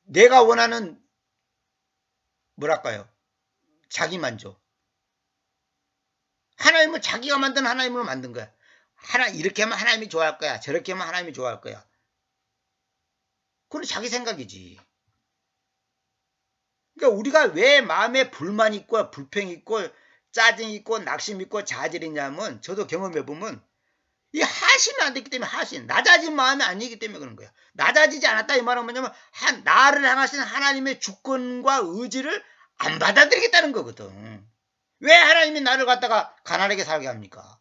내가 원하는 뭐랄까요? 자기 만족. 하나님은 자기가 만든 하나님으로 만든 거야. 이렇게 하면 하나님이 좋아할 거야. 저렇게 하면 하나님이 좋아할 거야. 그건 자기 생각이지. 그러니까 우리가 왜 마음에 불만 있고 불평 있고 짜증 있고 낙심 있고 자질 있냐면 저도 경험해보면 이 하심이 안 됐기 때문에 낮아진 마음이 아니기 때문에 그런 거야. 낮아지지 않았다 이 말은 뭐냐면 나를 향하신 하나님의 주권과 의지를 안 받아들이겠다는 거거든. 왜 하나님이 나를 갖다가 가난하게 살게 합니까?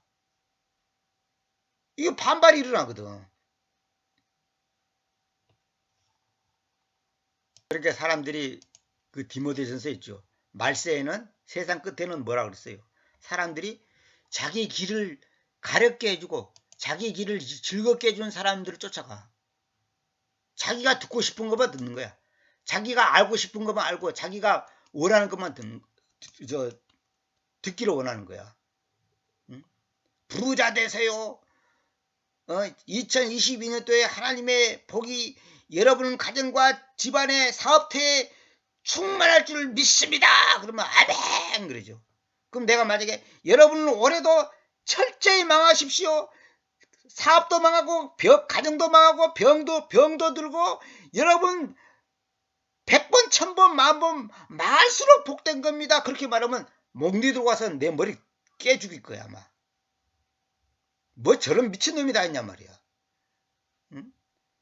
이거 반발이 일어나거든. 그러니까 사람들이 그 디모데전서에 있죠. 말세에는 세상 끝에는 뭐라 그랬어요? 사람들이 자기 길을 가렵게 해주고 자기 길을 즐겁게 해주는 사람들을 쫓아가. 자기가 듣고 싶은 것만 듣는 거야. 자기가 알고 싶은 것만 알고 자기가 원하는 것만 듣기를 원하는 거야. 응? 부자 되세요. 2022년도에 하나님의 복이 여러분 가정과 집안의 사업태에 충만할 줄 믿습니다. 그러면 아멘 그러죠. 그럼 내가 만약에 여러분은 올해도 철저히 망하십시오. 사업도 망하고 가정도 망하고 병도 들고 여러분 100번 1000번 만번 말수록 복된 겁니다. 그렇게 말하면 목니 들고 와서 내 머리 깨 죽일 거야 아마. 뭐 저런 미친놈이 다 있냔 말이야. 응?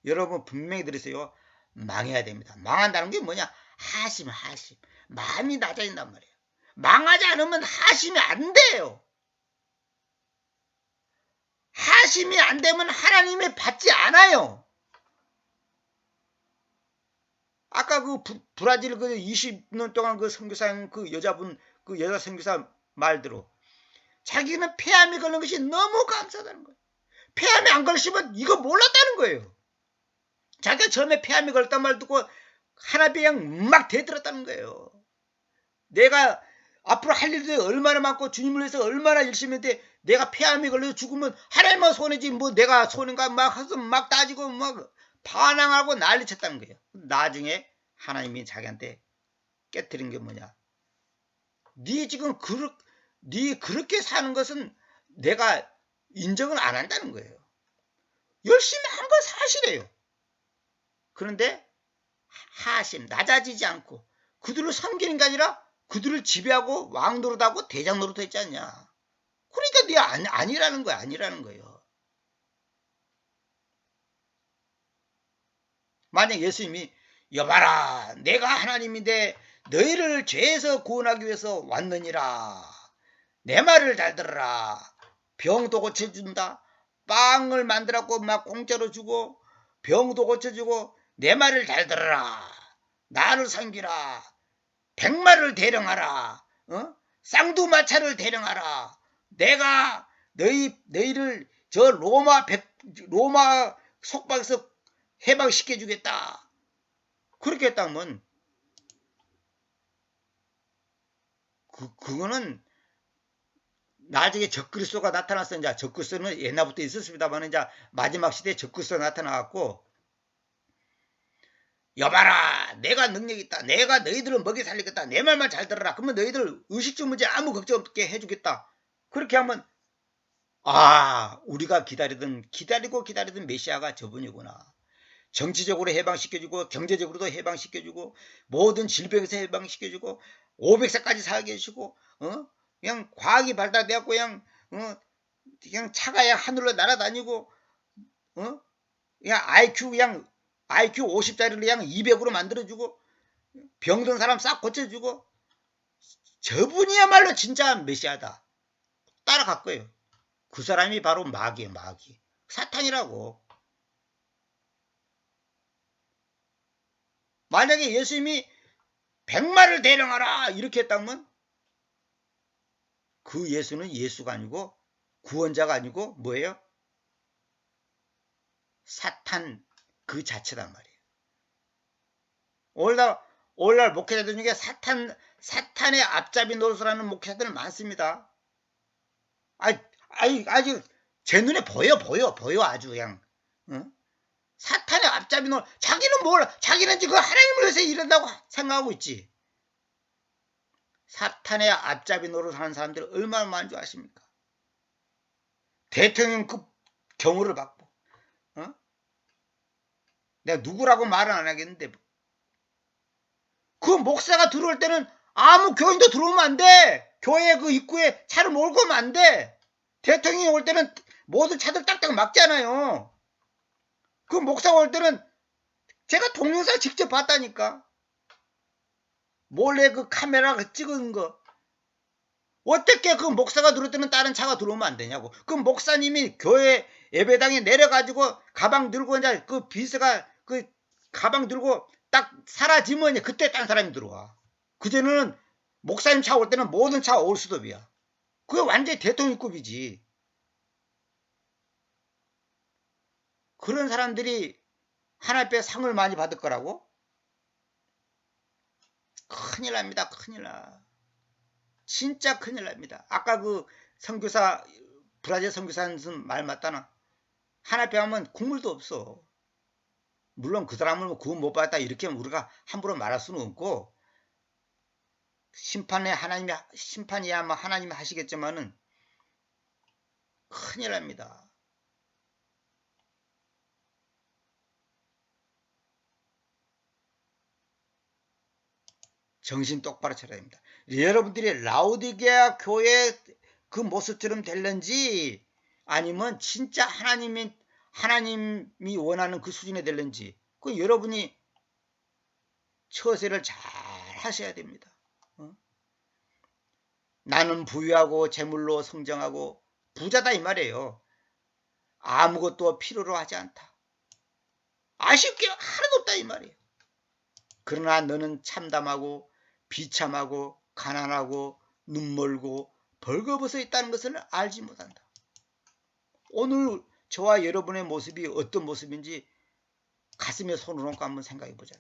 여러분 분명히 들으세요. 망해야 됩니다. 망한다는 게 뭐냐? 하심. 마음이 낮아진단 말이에요. 망하지 않으면 하심이 안 돼요. 하심이 안 되면 하나님이 받지 않아요. 아까 그 브라질 그 20년 동안 그 선교사님 그 여자 선교사 말대로 자기는 폐암이 걸린 것이 너무 감사하다는 거예요. 폐암이 안 걸리시면 이거 몰랐다는 거예요. 자기가 처음에 폐암이 걸렸단 말 듣고 하나비양 막 대들었다는 거예요. 내가 앞으로 할 일도 얼마나 많고 주님을 위해서 얼마나 열심히 했는데 내가 폐암에 걸려서 죽으면 하나님만 손해지 뭐 내가 손인가 막 해서 막 따지고 막 반항하고 난리쳤다는 거예요. 나중에 하나님이 자기한테 깨뜨린 게 뭐냐. 네 지금 네 그렇게 사는 것은 내가 인정을 안 한다는 거예요. 열심히 한 건 사실이에요. 그런데 하심 낮아지지 않고 그들을 섬기는 게 아니라 그들을 지배하고 왕 노릇하고 대장 노릇했지 않냐. 그러니까 네 아니라는 거야. 아니라는 거예요. 만약 예수님이 여봐라 내가 하나님인데 너희를 죄에서 구원하기 위해서 왔느니라. 내 말을 잘 들어라. 병도 고쳐준다. 빵을 만들었고 막 공짜로 주고 병도 고쳐주고 내 말을 잘 들어라. 나를 섬기라. 백마를 대령하라. 쌍두마차를 대령하라. 내가 너희를 저 로마 속박에서 해방시켜 주겠다. 그렇게 했다면 그거는 나중에 적그리스도가 나타났어. 이제 적그리스도는 옛날부터 있었습니다만 이제 마지막 시대에 적그리스도가 나타나갖고 여봐라 내가 능력이 있다. 내가 너희들을 먹여 살리겠다. 내 말만 잘 들어라. 그러면 너희들 의식주 문제 아무 걱정 없게 해주겠다. 그렇게 하면 우리가 기다리고 기다리던 메시아가 저분이구나. 정치적으로 해방시켜주고 경제적으로도 해방시켜주고 모든 질병에서 해방시켜주고 500세까지 살게 해주고 그냥 과학이 발달되었고 그냥 차가 그냥 하늘로 날아다니고 그냥 IQ 50짜리를 그냥 200으로 만들어주고 병든 사람 싹 고쳐주고 저분이야말로 진짜 메시아다. 따라갈 거예요. 그 사람이 바로 마귀예요. 마귀. 사탄이라고. 만약에 예수님이 백마를 대령하라 이렇게 했다면 그 예수는 예수가 아니고 구원자가 아니고 뭐예요? 사탄 그 자체단 말이에요. 오늘날 목회자들 중에 사탄의 앞잡이 노릇을 하는 목회자들 많습니다. 아주 제 눈에 보여 아주 그냥 사탄의 앞잡이 노릇. 자기는 몰라. 자기는 지금 하나님을 위해서 이런다고 생각하고 있지. 사탄의 앞잡이 노릇을 하는 사람들이 얼마나 많은 줄 아십니까? 대통령급 경호를 받고 내가 누구라고 말은 안 하겠는데 그 목사가 들어올 때는 아무 교인도 들어오면 안 돼. 교회 그 입구에 차를 몰고 오면 안 돼. 대통령이 올 때는 모든 차들 딱딱 막잖아요. 그 목사가 올 때는 제가 동영상 직접 봤다니까. 몰래 그 카메라가 찍은 거. 어떻게 그 목사가 들어올 때는 다른 차가 들어오면 안 되냐고. 그 목사님이 교회 예배당에 내려가지고 가방 들고 이제 그 비서가 그 가방 들고 딱 사라지면 그때 딴 사람이 들어와. 그전에는 목사님 차 올 때는 모든 차가 올수도비야. 그게 완전히 대통령급이지. 그런 사람들이 하나님께 상을 많이 받을 거라고? 큰일 납니다. 큰일 나. 진짜 큰일 납니다. 아까 그 선교사 브라질 선교사는 말 맞다나. 하나님께 하면 국물도 없어. 물론 그 사람을 구원 못 받았다 이렇게 우리가 함부로 말할 수는 없고 심판이야만 하나님이 하시겠지만은 큰일 납니다. 정신 똑바로 차려야 됩니다. 여러분들이 라오디게아 교회 그 모습처럼 될는지 아니면 진짜 하나님이 원하는 그 수준에 될는지 그 여러분이 처세를 잘 하셔야 됩니다. 나는 부유하고 재물로 성장하고 부자다 이 말이에요. 아무것도 필요로 하지 않다. 아쉽게 하나도 없다 이 말이에요. 그러나 너는 참담하고 비참하고 가난하고 눈멀고 벌거벗어 있다는 것을 알지 못한다. 오늘 저와 여러분의 모습이 어떤 모습인지 가슴에 손을 얹고 한번 생각해 보자.